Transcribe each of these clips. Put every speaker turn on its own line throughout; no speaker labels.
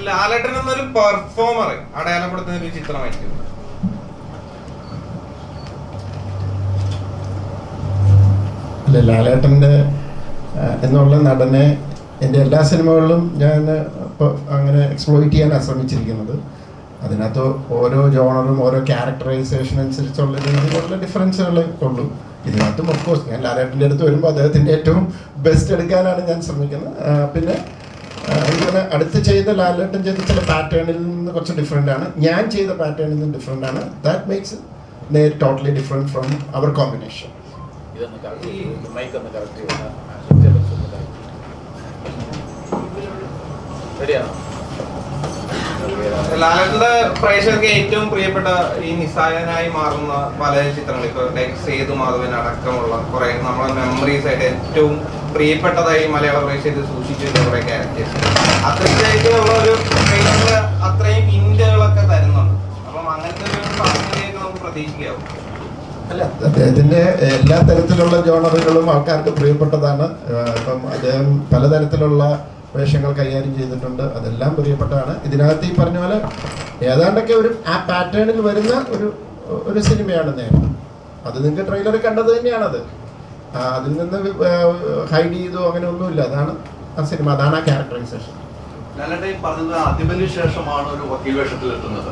ലാലേട്ടൻ എന്നൊരു പെർഫോമർ അടയാളപ്പെടുത്തുന്ന ഒരു ചിത്രമായിരിക്കും.
അല്ല, ലാലേട്ടൻ്റെ എന്നുള്ള നടനെ എൻ്റെ എല്ലാ സിനിമകളിലും ഞാൻ ഇപ്പോൾ അങ്ങനെ എക്സ്പ്ലോയിറ്റ് ചെയ്യാനാണ് ശ്രമിച്ചിരിക്കുന്നത്. അതിനകത്ത് ഓരോ ജോണറും ഓരോ ക്യാരക്ടറൈസേഷൻ അനുസരിച്ചുള്ള രീതിയിലുള്ള ഡിഫറൻസുകൾ ഉള്ളൂ. ഇതിനകത്തും ഓഫ്കോഴ്സ് ഞാൻ ലാലേട്ടൻ്റെ അടുത്ത് വരുമ്പോൾ അദ്ദേഹത്തിൻ്റെ ഏറ്റവും ബെസ്റ്റ് എടുക്കാനാണ് ഞാൻ ശ്രമിക്കുന്നത്. പിന്നെ ഇങ്ങനെ അടുത്ത് ചെയ്ത ലാലേട്ടൻ ചെയ്ത ചില പാറ്റേണിൽ നിന്ന് കുറച്ച് ഡിഫറെൻ്റ് ആണ്, ഞാൻ ചെയ്ത പാറ്റേണിൽ നിന്ന് ഡിഫറെൻ്റ് ആണ്. That makes totally different from our combination.
ലാലേട്ടന്റെ പ്രേക്ഷകർക്ക് ഏറ്റവും പ്രിയപ്പെട്ട ഈ നിസ്സായനായി മാറുന്ന പല ചിത്രങ്ങൾ, ഇപ്പൊ സേതു മാധവൻ അടക്കമുള്ള കുറെ നമ്മളെ മെമ്മറീസ് ആയിട്ട് ഏറ്റവും പ്രിയപ്പെട്ടതായി മലയാള പ്രേക്ഷകർ സൂക്ഷിച്ചിട്ടുള്ള കുറെ ക്യാരക്ടേഴ്സ്, അത്രയ്ക്കുള്ള ഒരു ട്രെയിലറിൽ അത്രയും ഇന്ത്യകളൊക്കെ തരുന്നുണ്ട്. അപ്പം അങ്ങനത്തെ ഒരു സാധ്യതയൊക്കെ നമുക്ക് പ്രതീക്ഷിക്കാവും.
അല്ല, അദ്ദേഹത്തിൻ്റെ എല്ലാ തരത്തിലുള്ള ജോണറുകളും ആൾക്കാർക്ക് പ്രിയപ്പെട്ടതാണ്. ഇപ്പം അദ്ദേഹം പലതരത്തിലുള്ള വേഷങ്ങൾ കൈകാര്യം ചെയ്തിട്ടുണ്ട്, അതെല്ലാം പ്രിയപ്പെട്ടതാണ്. ഇതിനകത്ത് ഈ പറഞ്ഞ പോലെ ഏതാണ്ടൊക്കെ ഒരു ആ പാറ്റേണിൽ വരുന്ന ഒരു സിനിമയാണ് നേരം. അത് നിങ്ങൾക്ക് ട്രെയിലറിൽ കണ്ടത് തന്നെയാണത്. അതിൽ നിന്ന് ഹൈഡ് ചെയ്തോ അങ്ങനെ ഒന്നുമില്ല. അതാണ് ആ സിനിമ, അതാണ് ആ ക്യാരക്ടറൈസേഷൻ.
ലാലേട്ടൻ ഈ പറഞ്ഞത് അതിബലിന് ശേഷമാണ് ഒരു വക്കീൽ വേഷത്തിൽ എത്തുന്നത്.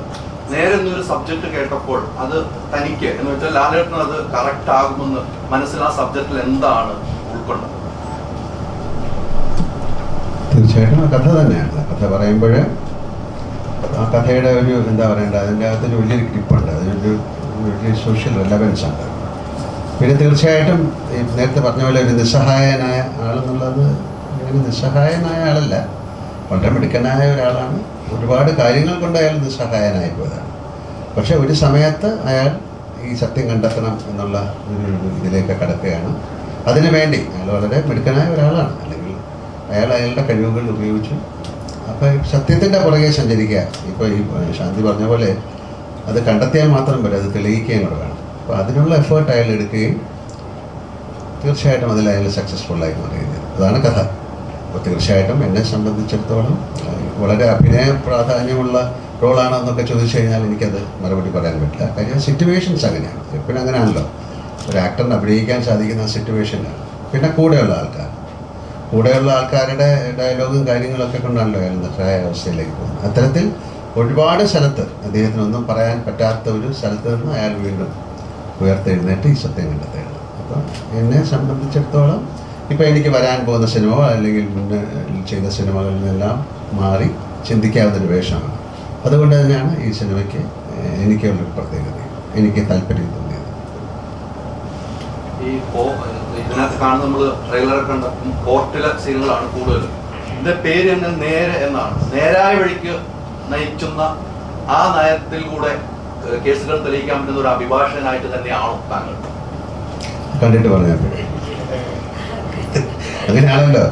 നേരെ ഒരു സബ്ജക്ട് കേട്ടപ്പോൾ അത് തനിക്ക് എന്ന് വെച്ചാൽ ലാലേട്ടൻ അത് കറക്റ്റ് ആകുമെന്ന് മനസ്സിൽ ആ സബ്ജക്റ്റിൽ എന്താണ് ഉൾക്കൊണ്ടത്?
തീർച്ചയായിട്ടും ആ കഥ തന്നെയാണ്. കഥ പറയുമ്പോൾ ആ കഥയുടെ ഒരു എന്താ പറയേണ്ടത്, അതിൻ്റെ അകത്തൊരു വലിയൊരു ഗ്രിപ്പുണ്ട്, അതിനൊരു വലിയ സോഷ്യൽ റെലവൻസ് ഉണ്ട്. പിന്നെ തീർച്ചയായിട്ടും ഈ നേരത്തെ പറഞ്ഞ പോലെ ഒരു നിസ്സഹായനായ ആളെന്നുള്ളത് അങ്ങനെ നിസ്സഹായനായ ആളല്ല, വളരെ മിടുക്കനായ ഒരാളാണ്. ഒരുപാട് കാര്യങ്ങൾ കൊണ്ട് അയാൾ നിസ്സഹായനായി പോയതാണ്. പക്ഷെ ഒരു സമയത്ത് അയാൾ ഈ സത്യം കണ്ടെത്തണം എന്നുള്ള ഒരു ഇതിലേക്ക് കടക്കുകയാണ്. അതിനു വേണ്ടി അയാൾ വളരെ മിടുക്കനായ ഒരാളാണ്, അല്ലെങ്കിൽ അയാൾ അയാളുടെ കഴിവുകൾ ഉപയോഗിച്ചു അപ്പോൾ സത്യത്തിൻ്റെ പുറകെ സഞ്ചരിക്കുക. ഇപ്പോൾ ഈ ശാന്തി പറഞ്ഞ പോലെ അത് കണ്ടെത്തിയാൽ മാത്രം പോരെ, അത് തെളിയിക്കുകയും കൂടെ വേണം. അപ്പോൾ അതിനുള്ള എഫേർട്ട് അയാൾ എടുക്കുകയും തീർച്ചയായിട്ടും അതിൽ അയാൾ സക്സസ്ഫുള്ളായി മാറിയത്. അതാണ് കഥ. അപ്പോൾ തീർച്ചയായിട്ടും എന്നെ സംബന്ധിച്ചിടത്തോളം വളരെ അഭിനയ പ്രാധാന്യമുള്ള റോളാണോ എന്നൊക്കെ ചോദിച്ചു കഴിഞ്ഞാൽ എനിക്കത് മറുപടി പറയാൻ പറ്റില്ല. കാര്യം സിറ്റുവേഷൻസ് അങ്ങനെയാണ്, എപ്പോഴും അങ്ങനെയാണല്ലോ. ഒരു ആക്ടറിന് അഭിനയിക്കാൻ സാധിക്കുന്ന സിറ്റുവേഷനാണ്. പിന്നെ കൂടെയുള്ള ആൾക്കാരുടെ ഡയലോഗും കാര്യങ്ങളൊക്കെ കൊണ്ടാണല്ലോ അയാൾ നിസ്സഹായ അവസ്ഥയിലേക്ക് പോകുന്നത്. അത്തരത്തിൽ ഒരുപാട് സ്ഥലത്ത് അദ്ദേഹത്തിനൊന്നും പറയാൻ പറ്റാത്ത ഒരു സ്ഥലത്ത് നിന്ന് അയാൾ വീണ്ടും ഉയർത്തെഴുന്നേറ്റ് ഈ സത്യം കണ്ടെത്തുകയാണ്. അപ്പം എന്നെ സംബന്ധിച്ചിടത്തോളം ഇപ്പോൾ എനിക്ക് വരാൻ പോകുന്ന സിനിമ അല്ലെങ്കിൽ മുന്നേ ചെയ്ത സിനിമകളിൽ നിന്നെല്ലാം മാറി ചിന്തിക്കാവുന്നൊരു വേഷമാണ്. അതുകൊണ്ട് തന്നെയാണ് ഈ സിനിമയ്ക്ക് എനിക്കുള്ളൊരു പ്രത്യേകത, എനിക്ക് താല്പര്യം തോന്നിയത്.
ഈ ഇതിനകത്ത് കാണുന്ന നമ്മൾ ട്രെയിലറൊക്കെ കണ്ട കോർട്ടിലെ സീനുകളാണ് കൂടുതലും. ഇതിന്റെ പേര് തന്നെ നേരെ എന്നാണ്. നേരായ വഴിക്ക് നയിക്കുന്ന ആ നയത്തിൽ കൂടെ കേസുകൾ തെളിയിക്കാൻ പറ്റുന്ന ഒരു അഭിഭാഷകനായിട്ട് തന്നെയാണോ താങ്കൾ?
കണ്ടിട്ട് പറഞ്ഞാൽ അങ്ങനെയാണല്ലോ.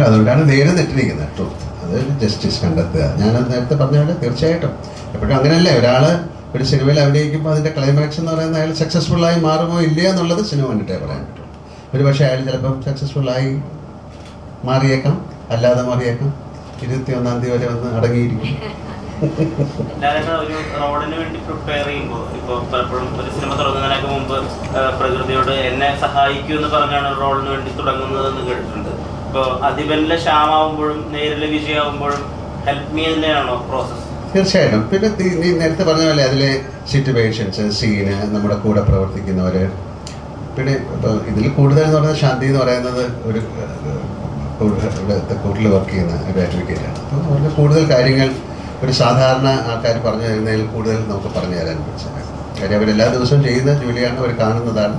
അതുകൊണ്ടാണ് നേരെ നെറ്റിരിക്കുന്നത്. ട്രൂത്ത്, അത് ജസ്റ്റിസ് കണ്ടെത്തുക. ഞാനത് നേരത്തെ പറഞ്ഞ പോലെ തീർച്ചയായിട്ടും എപ്പോഴും അങ്ങനെയല്ലേ, ഒരാൾ ഒരു സിനിമയിൽ അഭിനയിക്കുമ്പോൾ അതിൻ്റെ ക്ലൈമാക്സ് എന്ന് പറയുന്നത് അയാൾ സക്സസ്ഫുള്ളായി മാറുമോ ഇല്ലയോ എന്നുള്ളത് സിനിമ കണ്ടിട്ടേ പറയാൻ പറ്റും. ഒരു പക്ഷേ അയാൾ ചിലപ്പം സക്സസ്ഫുള്ളായി മാറിയേക്കാം, അല്ലാതെ മാറിയേക്കാം. 21-ാം തീയതി വരെ ഒന്ന് അടങ്ങിയിരിക്കും.
ഒരു റോഡിന് വേണ്ടി പ്രിപ്പയർ ചെയ്യുമ്പോൾ ഇപ്പോൾ പലപ്പോഴും ഒരു സിനിമ തുടങ്ങുന്നതിനൊക്കെ മുമ്പ് പ്രകൃതിയോട് എന്നെ സഹായിക്കൂ എന്ന് പറഞ്ഞാണ് റോഡിന് വേണ്ടി തുടങ്ങുന്നതെന്ന് കേട്ടിട്ടുണ്ട്. ഇപ്പോൾ അതിബലിലെ ശ്യാമാവുമ്പോഴും നേരിലെ വിജയമാകുമ്പോഴും ഹെൽപ്പ് മീ തന്നെയാണോ പ്രോസസ്സ്?
തീർച്ചയായിട്ടും. പിന്നെ നീ നേരത്തെ പറഞ്ഞ പോലെ അതിലെ സിറ്റുവേഷൻസ്, സീന്, നമ്മുടെ കൂടെ പ്രവർത്തിക്കുന്നവർ, പിന്നെ ഇപ്പോൾ ഇതിൽ കൂടുതൽ എന്ന് പറയുന്നത് ശാന്തി എന്ന് പറയുന്നത് ഒരു കോർട്ടിൽ വർക്ക് ചെയ്യുന്ന ഒരു അഡ്വക്കേറ്റാണ്. അപ്പോൾ അവർക്ക് കൂടുതൽ കാര്യങ്ങൾ ഒരു സാധാരണ ആൾക്കാർ പറഞ്ഞു തരുന്നതിൽ കൂടുതൽ നമുക്ക് പറഞ്ഞു തരാൻ പറ്റും. കാര്യം അവരെല്ലാ ദിവസവും ചെയ്യുന്ന ജോലിയാണ്, അവർ കാണുന്നതാണ്.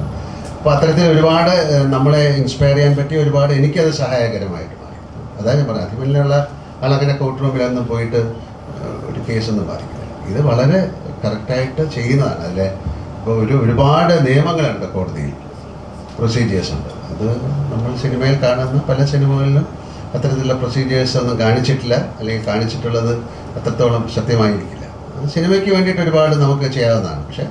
അപ്പോൾ അത്തരത്തിൽ ഒരുപാട് നമ്മളെ ഇൻസ്പയർ ചെയ്യാൻ പറ്റി, ഒരുപാട് എനിക്കത് സഹായകരമായിട്ട് മാറി. അതാണ് ഞാൻ പറഞ്ഞത്. അതിമുള്ള ആളങ്ങനെ കോർട്ട് റൂമിലൊന്നും പോയിട്ട് ഒരു കേസൊന്നും ബാധിക്കില്ല. ഇത് വളരെ കറക്റ്റായിട്ട് ചെയ്യുന്നതാണ്. അതിലെ ഇപ്പോൾ ഒരുപാട് നിയമങ്ങളുണ്ട്, കോടതിയിൽ പ്രൊസീജിയേഴ്സ് ഉണ്ട്. അത് നമ്മൾ സിനിമയിൽ കാണുന്ന പല സിനിമകളിലും അത്തരത്തിലുള്ള പ്രൊസീജിയേഴ്സ് ഒന്നും കാണിച്ചിട്ടില്ല, അല്ലെങ്കിൽ കാണിച്ചിട്ടുള്ളത് അത്രത്തോളം സത്യമായിരിക്കില്ല. സിനിമയ്ക്ക് വേണ്ടിയിട്ട് ഒരുപാട് നമുക്ക് ചെയ്യാവുന്നതാണ്. പക്ഷേ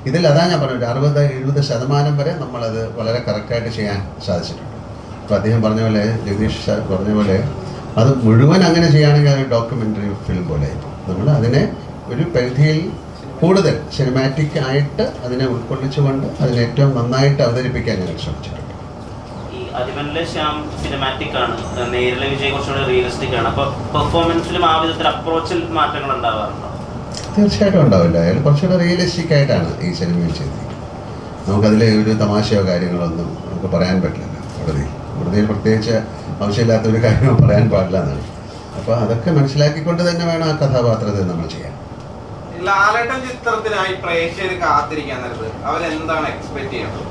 ഇതിൽ അതാണ് ഞാൻ പറഞ്ഞത്, 60-70% വരെ നമ്മളത് വളരെ കറക്റ്റായിട്ട് ചെയ്യാൻ സാധിച്ചിട്ടുണ്ട്. അപ്പോൾ അദ്ദേഹം പറഞ്ഞ പോലെ, ജഗദീഷ് സാർ പറഞ്ഞ പോലെ അത് മുഴുവൻ അങ്ങനെ ചെയ്യുകയാണെങ്കിൽ അത് ഡോക്യുമെൻ്ററി ഫിലിം പോലെ ആയിരിക്കും. നമ്മൾ അതിനെ ഒരു പരിധിയിൽ കൂടുതൽ സിനിമാറ്റിക് ആയിട്ട് അതിനെ ഉൾക്കൊള്ളിച്ചുകൊണ്ട് അതിനെ ഏറ്റവും നന്നായിട്ട് അവതരിപ്പിക്കാൻ ഞങ്ങൾ ശ്രമിച്ചിട്ടുണ്ട്.
ഈ അതിവനിലെ ശ്യാം സിനിമാറ്റിക് ആണ്, നേരിലെ വിജയ് കുറച്ചുകൂടി റിയലിസ്റ്റിക് ആണ്. അപ്പോൾ പെർഫോമൻസിലും ആ വിധത്തിൽ അപ്രോച്ചിൽ മാറ്റങ്ങൾ ഉണ്ടാവാറുണ്ടോ?
തീർച്ചയായിട്ടും ഉണ്ടാവില്ല. അയാൾ കുറച്ചുകൂടെ റിയലിസ്റ്റിക് ആയിട്ടാണ് ഈ സിനിമയിൽ ചെയ്തിരിക്കുന്നത്. നമുക്കതിൽ ഒരു തമാശയോ കാര്യങ്ങളൊന്നും നമുക്ക് പറയാൻ പറ്റില്ല. കോടതിയിൽ പ്രത്യേകിച്ച് ആവശ്യമില്ലാത്തൊരു കാര്യമോ പറയാൻ പാടില്ല എന്നാണ്. അപ്പോൾ അതൊക്കെ മനസ്സിലാക്കിക്കൊണ്ട് തന്നെ വേണം ആ കഥാപാത്രത്തെ നമ്മൾ ചെയ്യാൻ.
ലാലേട്ടൻ ചിത്രത്തിനായി പ്രേക്ഷകർ കാത്തിരിക്കാൻ നേരത്ത് അവരെന്താണ് എക്സ്പെക്ട് ചെയ്യുന്നത്?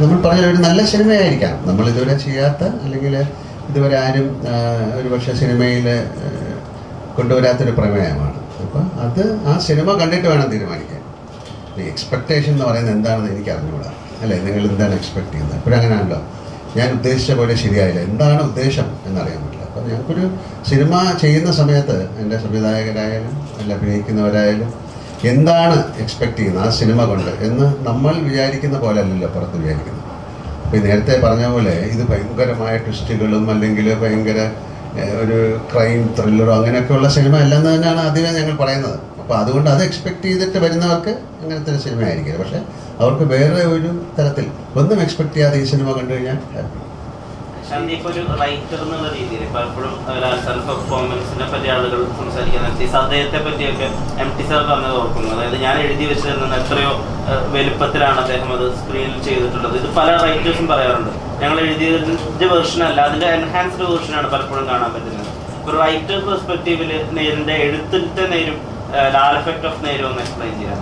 നമ്മൾ പറഞ്ഞ ഒരു നല്ല സിനിമയായിരിക്കാം. നമ്മൾ ഇതുവരെ ചെയ്യാത്ത, അല്ലെങ്കിൽ ഇതുവരെ ആരും ഒരു പക്ഷേ സിനിമയിൽ കൊണ്ടുവരാത്തൊരു പ്രമേയമാണ്. അപ്പം അത് ആ സിനിമ കണ്ടിട്ട് വേണം തീരുമാനിക്കാൻ. ഈ എക്സ്പെക്റ്റേഷൻ എന്ന് പറയുന്നത് എന്താണെന്ന് എനിക്ക് അറിഞ്ഞുകൂടാ, അല്ലേ? നിങ്ങൾ എന്താണ് എക്സ്പെക്ട് ചെയ്യുന്നത്? എപ്പോഴും അങ്ങനെയാണല്ലോ, ഞാൻ ഉദ്ദേശിച്ച പോലെ ശരിയായില്ല, എന്താണ് ഉദ്ദേശം എന്നറിയാൻ പറ്റില്ല. അപ്പം ഞങ്ങൾക്കൊരു സിനിമ ചെയ്യുന്ന സമയത്ത് എൻ്റെ സംവിധായകരായാലും അല്ല അഭിനയിക്കുന്നവരായാലും എന്താണ് എക്സ്പെക്ട് ചെയ്യുന്നത് ആ സിനിമ കൊണ്ട് എന്ന് നമ്മൾ വിചാരിക്കുന്ന പോലെ അല്ലല്ലോ പുറത്ത് വിചാരിക്കുന്നത്. അപ്പോൾ നേരത്തെ പറഞ്ഞ പോലെ ഇത് ഭയങ്കരമായ ട്വിസ്റ്റുകളും അല്ലെങ്കിൽ ഭയങ്കര ഒരു ക്രൈം ത്രില്ലറോ അങ്ങനെയൊക്കെയുള്ള സിനിമ അല്ലെന്ന് തന്നെയാണ് ആദ്യമേ ഞങ്ങൾ പറയുന്നത്. അപ്പോൾ അതുകൊണ്ട് അത് എക്സ്പെക്ട് ചെയ്തിട്ട് വരുന്നവർക്ക് അങ്ങനത്തെ ഒരു സിനിമ ആയിരിക്കില്ല. പക്ഷേ അവർക്ക് വേറെ ഒരു തരത്തിൽ ഒന്നും എക്സ്പെക്ട് ചെയ്യാതെ ഈ സിനിമ കണ്ടു കഴിഞ്ഞാൽ ഹാപ്പി.
ശാന്തി, ഇപ്പോൾ ഒരു റൈറ്റർ എന്നുള്ള രീതിയിൽ പലപ്പോഴും സെൽഫ് പെർഫോമൻസിനെ പറ്റി ആളുകൾ സംസാരിക്കുന്നത് അദ്ദേഹത്തെ പറ്റിയൊക്കെ MT സാർ പറഞ്ഞത് ഓർക്കുന്നു. അതായത് ഞാൻ എഴുതി വെച്ചതിൽ നിന്ന് എത്രയോ വലുപ്പത്തിലാണ് അദ്ദേഹം അത് സ്ക്രീനിൽ ചെയ്തിട്ടുള്ളത്. ഇത് പല റൈറ്റേഴ്സും പറയാറുണ്ട്. ഞങ്ങൾ എഴുതിയതിൻ്റെ വേർഷനല്ല, അതിൻ്റെ എൻഹാൻസ്ഡ് വേർഷനാണ് പലപ്പോഴും കാണാൻ പറ്റുന്നത്. ഒരു റൈറ്റർ പെർസ്പെക്റ്റീവിൽ നേരിൻ്റെ എഴുത്തിൻ്റെ നേരും ലാൽ എഫക്ട് ഓഫ് നേരും ഒന്ന് എക്സ്പ്ലെയിൻ ചെയ്യാം.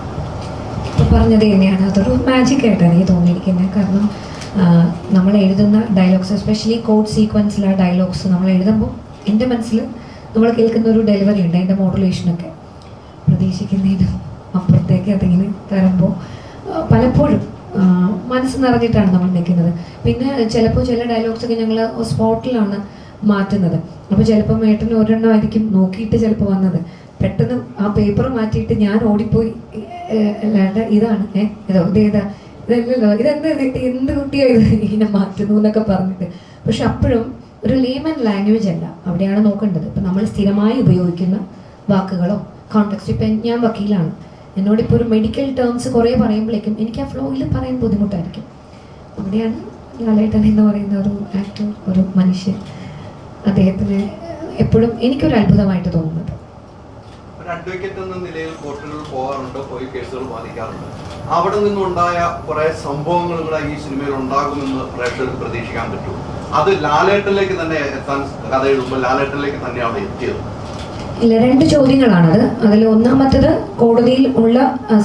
പറഞ്ഞത് തന്നെയാണ്, അതൊരു മാജിക് ആയിട്ടാണ് എനിക്ക് തോന്നിയിരിക്കുന്നത്. കാരണം നമ്മൾ എഴുതുന്ന ഡയലോഗ്സ്, എസ്പെഷ്യലി കോഡ് സീക്വൻസിലെ ഡയലോഗ്സ് നമ്മൾ എഴുതുമ്പോൾ എൻ്റെ മനസ്സിൽ നമ്മൾ കേൾക്കുന്ന ഒരു ഡെലിവറി ഉണ്ട്, അതിൻ്റെ മോഡുലേഷനൊക്കെ പ്രതീക്ഷിക്കുന്നതിനും അപ്പുറത്തേക്ക് അതിങ്ങനെ തരുമ്പോൾ പലപ്പോഴും മനസ്സ് നിറഞ്ഞിട്ടാണ് നമ്മൾ നിൽക്കുന്നത്. പിന്നെ ചിലപ്പോൾ ചില ഡയലോഗ്സൊക്കെ ഞങ്ങൾ സ്പോട്ടിലാണ് മാറ്റുന്നത്. അപ്പോൾ ചിലപ്പോൾ ഏട്ടന് ഒരെണ്ണം ആയിരിക്കും നോക്കിയിട്ട് ചിലപ്പോൾ വന്നത്, പെട്ടെന്ന് ആ പേപ്പർ മാറ്റിയിട്ട് ഞാൻ ഓടിപ്പോയി അല്ലാണ്ട് ഇതാണ് ഇതേതാ ഇതല്ലല്ലോ ഇതെന്ത് എന്ത് കുട്ടിയായത് ഇങ്ങനെ മാറ്റുന്നു എന്നൊക്കെ പറഞ്ഞിട്ട്. പക്ഷെ അപ്പോഴും ഒരു ലേമൻ ലാംഗ്വേജ് അല്ല അവിടെയാണ് നോക്കേണ്ടത്. ഇപ്പം നമ്മൾ സ്ഥിരമായി ഉപയോഗിക്കുന്ന വാക്കുകളോ കോണ്ടെക്സ്റ്റ്, ഇപ്പം ഞാൻ വക്കീലാണ്, എന്നോടിപ്പോൾ ഒരു മെഡിക്കൽ ടേംസ് കുറേ പറയുമ്പോഴേക്കും എനിക്ക് ആ ഫ്ലോയിൽ പറയാൻ ബുദ്ധിമുട്ടായിരിക്കും. അവിടെയാണ് ലാലേട്ടൻ എന്ന് പറയുന്ന ഒരു ആക്ടർ, ഒരു മനുഷ്യൻ, അദ്ദേഹത്തിന് എപ്പോഴും എനിക്കൊരു അത്ഭുതമായിട്ട് തോന്നുന്നത്.
ഒരു അഡ്വക്കേറ്റ് എന്ന നിലയിൽ കോർട്ടുകളിൽ പോകാറുണ്ട്, പോയി കേസുകൾ വാദിക്കാറുണ്ട്. അവിടെ നിന്നുണ്ടായ കുറെ സംഭവങ്ങൾ കൂടെ ഈ സിനിമയിൽ ഉണ്ടാകുമെന്ന് പ്രേക്ഷകർക്ക് പ്രതീക്ഷിക്കാൻ പറ്റും. അത് ലാലേട്ടനിലേക്ക് തന്നെ എത്താൻ കഥ എഴുതുമ്പോൾ ലാലേട്ടനിലേക്ക് തന്നെയാണ് എത്തിയത്.
ഇല്ല, രണ്ട് ചോദ്യങ്ങളാണത്. അതിൽ ഒന്നാമത്തത് കോടതിയിൽ ഉള്ള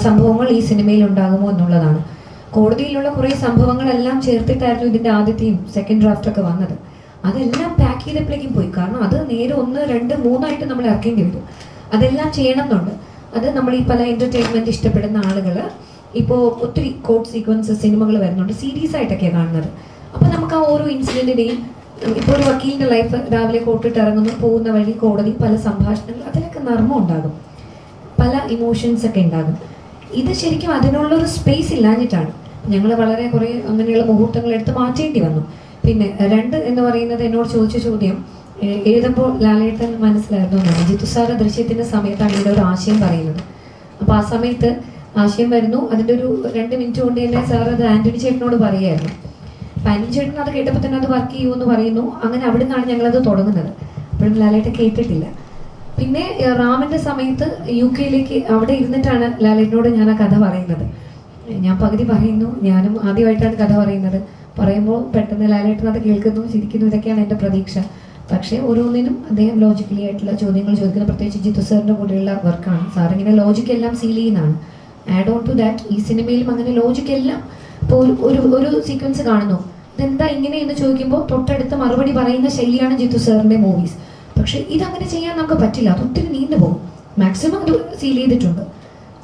സംഭവങ്ങൾ ഈ സിനിമയിൽ ഉണ്ടാകുമോ എന്നുള്ളതാണ്. കോടതിയിലുള്ള കുറേ സംഭവങ്ങളെല്ലാം ചേർത്തിട്ടായിരുന്നു ഇതിൻ്റെ ആദ്യത്തെയും സെക്കൻഡ് ഡ്രാഫ്റ്റൊക്കെ വന്നത്. അതെല്ലാം പാക്ക് ചെയ്തപ്പോഴേക്കും പോയി. കാരണം അത് നേരെ 1, 2, 3 നമ്മൾ ഇറക്കേണ്ടി വരും. അതെല്ലാം ചെയ്യണം എന്നുണ്ട്. അത് നമ്മൾ ഈ പല എൻ്റർടൈൻമെൻറ്റ് ഇഷ്ടപ്പെടുന്ന ആളുകൾ ഇപ്പോൾ ഒത്തിരി കോഡ് സീക്വൻസ് സിനിമകൾ വരുന്നുണ്ട്, സീരീസ് ആയിട്ടൊക്കെയാണ് കാണുന്നത്. അപ്പോൾ നമുക്ക് ആ ഓരോ ഇൻസിഡൻറ്റിനെയും, ഇപ്പോൾ ഒരു വക്കീലിൻ്റെ ലൈഫ്, രാവിലെ കോർട്ടിട്ട് ഇറങ്ങുന്നു, പോകുന്ന വഴി കോടതി, പല സംഭാഷണങ്ങൾ, അതിലൊക്കെ നർമ്മം ഉണ്ടാകും, പല ഇമോഷൻസ് ഒക്കെ ഉണ്ടാകും. ഇത് ശരിക്കും അതിനുള്ളൊരു സ്പേസ് ഇല്ലാഞ്ഞിട്ടാണ് ഞങ്ങൾ വളരെ കുറേ അങ്ങനെയുള്ള മുഹൂർത്തങ്ങൾ എടുത്ത് മാറ്റേണ്ടി വന്നു. പിന്നെ 2 എന്ന് പറയുന്നത് എന്നോട് ചോദിച്ച ചോദ്യം എഴുതുമ്പോൾ ലാലേട്ടൻ മനസ്സിലായിരുന്നു. ജിത്തു സാറ് ദൃശ്യത്തിൻ്റെ സമയത്താണ് ഇതിൻ്റെ ഒരു ആശയം പറയുന്നത്. അപ്പോൾ ആ സമയത്ത് ആശയം വരുന്നു, അതിൻ്റെ ഒരു 2 മിനിറ്റ് കൊണ്ട് തന്നെ സാർ അത് ആൻ്റണി ചേട്ടനോട് പറയുമായിരുന്നു. അപ്പം ആൻ്റണി ചേട്ടൻ അത് കേട്ടപ്പോൾ തന്നെ അത് വർക്ക് ചെയ്യുമെന്ന് പറയുന്നു. അങ്ങനെ അവിടെ നിന്നാണ് ഞങ്ങളത് തുടങ്ങുന്നത്. അപ്പോഴും ലാലേട്ടൻ കേട്ടിട്ടില്ല. പിന്നെ റാമിൻ്റെ സമയത്ത് UK അവിടെ ഇരുന്നിട്ടാണ് ലാലേട്ടനോട് ഞാൻ ആ കഥ പറയുന്നത്. ഞാൻ പകുതി പറയുന്നു, ഞാനും ആദ്യമായിട്ടാണ് കഥ പറയുന്നത്. പറയുമ്പോൾ പെട്ടെന്ന് ലാലേട്ടൻ അത് കേൾക്കുന്നു, ചിരിക്കുന്നു, ഇതൊക്കെയാണ് എൻ്റെ പ്രതീക്ഷ. പക്ഷേ ഓരോന്നിനും അദ്ദേഹം ലോജിക്കലി ആയിട്ടുള്ള ചോദ്യങ്ങൾ ചോദിക്കുന്നത്, പ്രത്യേകിച്ച് ജിത്തു സാറിൻ്റെ കൂടെയുള്ള വർക്കാണ്. സാറിങ്ങനെ ലോജിക് എല്ലാം സീൽ ചെയ്യുന്നതാണ്. ആഡ് ഓൺ ടു ദാറ്റ് ഈ സിനിമയിലും അങ്ങനെ ലോജിക് എല്ലാം. ഇപ്പോൾ ഒരു സീക്വൻസ് കാണുന്നു, ഇതെന്താ ഇങ്ങനെ എന്ന് ചോദിക്കുമ്പോൾ തൊട്ടടുത്ത് മറുപടി പറയുന്ന ശൈലിയാണ് ജിത്തു സാറിൻ്റെ മൂവീസ്. പക്ഷേ ഇതങ്ങനെ ചെയ്യാൻ നമുക്ക് പറ്റില്ല, അത് ഒത്തിരി നീണ്ടു പോകും. മാക്സിമം അത് സീൽ ചെയ്തിട്ടുണ്ട്.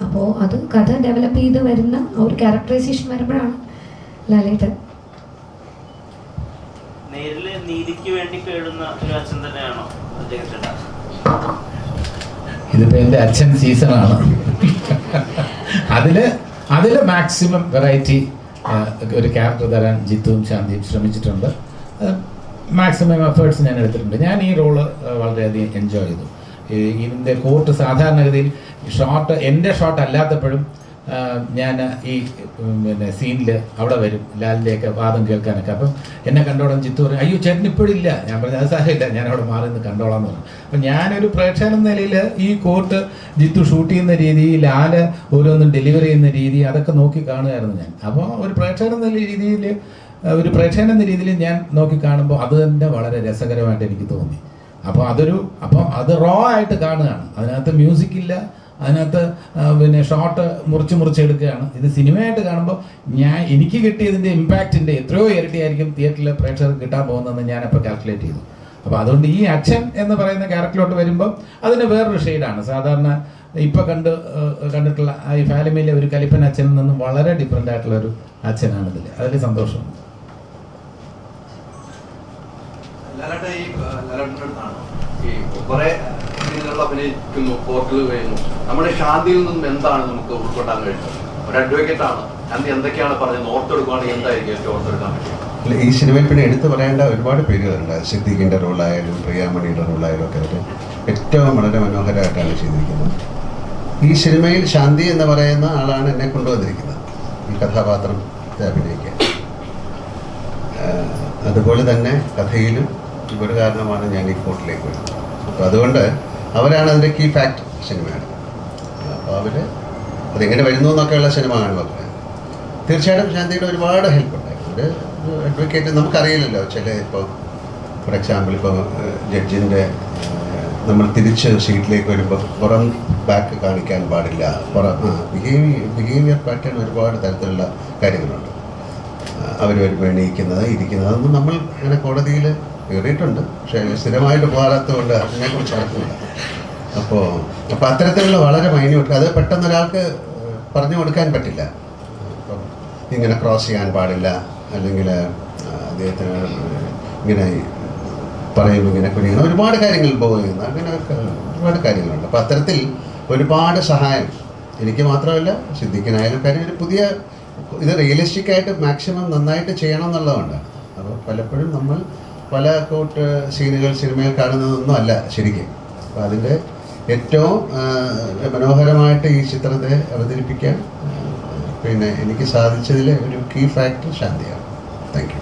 അപ്പോൾ അത് കഥ ഡെവലപ്പ് ചെയ്ത് വരുന്ന ഒരു ക്യാരക്ടറൈസേഷൻ വരുമ്പോഴാണ് ലാലേട്ടൻ
നേരില് നീതിക്ക് വേണ്ടി കേടുന്ന ഒരു അച്ഛൻ തന്നെയാണോ അദ്ദേഹത്തിൻ്റെ?
ഇതിപ്പോ എൻ്റെ അച്ഛൻ സീസണാണ്. അതില് മാക്സിമം വെറൈറ്റി ഒരു ക്യാരക്ടർ തരാൻ ജിത്തുവും ശാന്തിയും ശ്രമിച്ചിട്ടുണ്ട്. മാക്സിമം എഫേർട്സ് ഞാൻ എടുത്തിട്ടുണ്ട്. ഞാൻ ഈ റോള് വളരെയധികം എൻജോയ് ചെയ്തു. ഇതിൻ്റെ കോർട്ട് സാധാരണഗതിയിൽ എൻ്റെ ഷോട്ട് അല്ലാത്തപ്പോഴും ഞാൻ ഈ പിന്നെ സീനിൽ അവിടെ വരും, ലാലിൻ്റെയൊക്കെ വാദം കേൾക്കാനൊക്കെ. അപ്പം എന്നെ കണ്ടോളം ജിത്തു പറയും, അയ്യോ ചേട്ടൻ ഇപ്പോഴില്ല. ഞാൻ പറഞ്ഞു അത് സാരമില്ല, ഞാൻ അവിടെ മാറി നിന്ന് കണ്ടോളാം എന്ന് പറഞ്ഞു. അപ്പം ഞാനൊരു പ്രേക്ഷകൻ എന്ന നിലയിൽ ഈ കോർട്ട് ജിത്തു ഷൂട്ട് ചെയ്യുന്ന രീതി, ലാല് ഓരോന്നും ഡെലിവറി ചെയ്യുന്ന രീതി, അതൊക്കെ നോക്കി കാണുമായിരുന്നു ഞാൻ. അപ്പോൾ ഒരു പ്രേക്ഷകൻ എന്ന രീതിയിൽ ഞാൻ നോക്കി കാണുമ്പോൾ അത് തന്നെ വളരെ രസകരമായിട്ട് എനിക്ക് തോന്നി. അപ്പോൾ അത് റോ ആയിട്ട് കാണുകയാണ്. അതിനകത്ത് മ്യൂസിക് ഇല്ല, അതിനകത്ത് പിന്നെ ഷോട്ട് മുറിച്ചെടുക്കുകയാണ്. ഇത് സിനിമയായിട്ട് കാണുമ്പോൾ എനിക്ക് കിട്ടിയതിൻ്റെ ഇമ്പാക്റ്റിൻ്റെ എത്രയോ ഇരട്ടിയായിരിക്കും തിയേറ്ററിലെ പ്രേക്ഷകർക്ക് കിട്ടാൻ പോകുന്നതെന്ന് ഞാനപ്പോൾ കാൽക്കുലേറ്റ് ചെയ്തു. അപ്പോൾ അതുകൊണ്ട് ഈ അച്ഛൻ എന്ന് പറയുന്ന ക്യാരക്ടറിലോട്ട് വരുമ്പോൾ അതിന് വേറൊരു ഷെയ്ഡാണ്. സാധാരണ ഇപ്പോൾ കണ്ടിട്ടുള്ള ഈ ഫാലിമയിലെ ഒരു കലിപ്പൻ അച്ഛനിൽ നിന്നും വളരെ ഡിഫറെൻ്റ് ആയിട്ടുള്ളൊരു അച്ഛനാണിതിൽ. അതിൽ സന്തോഷമുണ്ട്.
കുറെ സീനുകൾ അഭിനയിക്കുന്നു, കോർട്ടിൽ കഴിയുന്നു. നമ്മുടെ ശാന്തിയിൽ നിന്നും എന്താണ് നമുക്ക് ഉൾക്കൊള്ളാൻ കഴിയുന്നത്? ഒരു അഡ്വക്കേറ്റ് ആണ്, ശാന്തി എന്തൊക്കെയാണ് പറഞ്ഞത് ഓർത്തെടുക്കുകയാണെങ്കിൽ എന്തായിരിക്കും ഏറ്റവും ഓർത്തെടുക്കാൻ പറ്റും?
ഈ സിനിമയിൽ പിന്നെ എടുത്തു പറയേണ്ട ഒരുപാട് പേരുകളുണ്ട്. സിദ്ദീഖിൻ്റെ റോളായാലും പ്രിയാമണിയുടെ റോളായാലും ഒക്കെ അവർ ഏറ്റവും വളരെ മനോഹരമായിട്ടാണ് ചെയ്തിരിക്കുന്നത്. ഈ സിനിമയിൽ ശാന്തി എന്ന് പറയുന്ന ആളാണ് എന്നെ കൊണ്ടുവന്നിരിക്കുന്നത് ഈ കഥാപാത്രത്തെ അഭിനയിക്കാൻ. അതുപോലെ തന്നെ കഥയിലും ഇവർ കാരണമാണ് ഞാൻ ഈ കോർട്ടിലേക്ക് വരുന്നത്. അപ്പോൾ അതുകൊണ്ട് അവരാണ് അതിൻ്റെ കീ ഫാക്ടർ സിനിമയുടെ. അപ്പോൾ അവർ അതെങ്ങനെ വരുന്നു എന്നൊക്കെയുള്ള സിനിമ കാണുമ്പോൾ തീർച്ചയായിട്ടും ശാന്തിയുടെ ഒരുപാട് ഹെൽപ്പ് ഉണ്ടായിരുന്നു. ഒരു അഡ്വക്കേറ്റ് നമുക്കറിയില്ലല്ലോ, ഇപ്പോൾ ഫോർ എക്സാമ്പിൾ ഇപ്പോൾ ജഡ്ജിൻ്റെ നമ്മൾ തിരിച്ച് സീറ്റിലേക്ക് വരുമ്പോൾ പുറം ബാക്ക് കാണിക്കാൻ പാടില്ല, ബിഹേവിയർ പാറ്റേൺ ഒരുപാട് തരത്തിലുള്ള കാര്യങ്ങളുണ്ട്. അവർ വരുമ്പോൾ എണീക്കുന്നത് ഇരിക്കുന്നത് നമ്മൾ അങ്ങനെ കോടതിയിൽ കയറിയിട്ടുണ്ട്, പക്ഷേ സ്ഥിരമായിട്ട് പോകാത്തതുകൊണ്ട് അതിനെക്കുറിച്ച് അറിയില്ല. അപ്പോൾ അത്തരത്തിലുള്ള വളരെ മൈന്യൂട്ട്, അത് പെട്ടെന്ന് ഒരാൾക്ക് പറഞ്ഞു കൊടുക്കാൻ പറ്റില്ല. ഇപ്പം ഇങ്ങനെ ക്രോസ് ചെയ്യാൻ പാടില്ല, അല്ലെങ്കിൽ അദ്ദേഹത്തിന് ഇങ്ങനെ പറയും, ഇങ്ങനെ കുനിയുന്ന ഒരുപാട് കാര്യങ്ങൾ പോകുന്ന അങ്ങനെയൊക്കെ ഒരുപാട് കാര്യങ്ങളുണ്ട്. അപ്പോൾ അത്തരത്തിൽ ഒരുപാട് സഹായം എനിക്ക് മാത്രമല്ല സിദ്ദീഖിനായാലും. കാര്യം ഒരു പുതിയ ഇത് റിയലിസ്റ്റിക് ആയിട്ട് മാക്സിമം നന്നായിട്ട് ചെയ്യണം എന്നുള്ളതുകൊണ്ടാണ്. അപ്പോൾ പലപ്പോഴും നമ്മൾ പല കോർട്ട് സീനുകൾ സിനിമയിൽ കാണുന്നതൊന്നും അല്ല ശരിക്കും. അപ്പോൾ അതിൻ്റെ ഏറ്റവും മനോഹരമായിട്ട് ഈ ചിത്രത്തെ അവതരിപ്പിക്കാൻ പിന്നെ എനിക്ക് സാധിച്ചതിൽ ഒരു കീ ഫാക്ടർ ശാന്തിയാണ്. Thank you.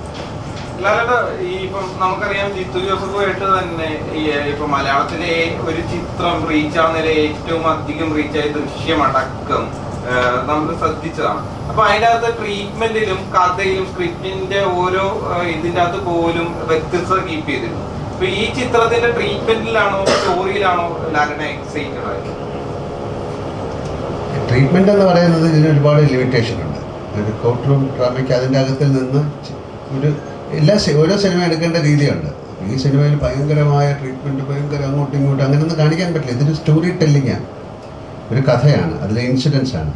ഈ ഇപ്പം നമുക്കറിയാം ജിത്തു ജോസഫുമായിട്ട് തന്നെ ഇപ്പൊ മലയാളത്തിലെ ഒരു ചിത്രം റീച്ച് ആവുന്നതിലെ ഏറ്റവും അധികം റീച്ചായ ദൃശ്യമടക്കം നമ്മൾ ശ്രദ്ധിച്ചതാണ്. അപ്പൊ അതിൻ്റെ അകത്ത് ട്രീറ്റ്മെന്റിലും കഥയിലും സ്ക്രിപ്റ്റിന്റെ ഓരോ ഇതിൻ്റെ അകത്ത് പോലും വ്യത്യസ്തത കീപ്പ് ചെയ്തിരുന്നു. അപ്പൊ ഈ ചിത്രത്തിന്റെ ട്രീറ്റ്മെന്റിലാണോ സ്റ്റോറിയിലാണോ ലാലേട്ടൻ എക്സൈറ്റഡ് ആയത്?
ട്രീറ്റ്മെന്റ് എന്ന് പറയുന്നത് ഇതിന് ഒരുപാട് ലിമിറ്റേഷൻ ഉണ്ട്. ഒരു കോർട്ട് റൂം ഡ്രാമയ്ക്ക് അതിൻ്റെ അകത്തിൽ നിന്ന് ഒരു ഓരോ സിനിമ എടുക്കേണ്ട രീതിയുണ്ട്. ഈ സിനിമയിൽ ഭയങ്കരമായ ട്രീറ്റ്മെന്റ്, ഭയങ്കര അങ്ങോട്ടും ഇങ്ങോട്ടും അങ്ങനെയൊന്നും കാണിക്കാൻ പറ്റില്ല. ഇതൊരു സ്റ്റോറി ടെല്ലിങ്ങാണ്, ഒരു കഥയാണ്, അതിലെ ഇൻസിഡൻസ് ആണ്.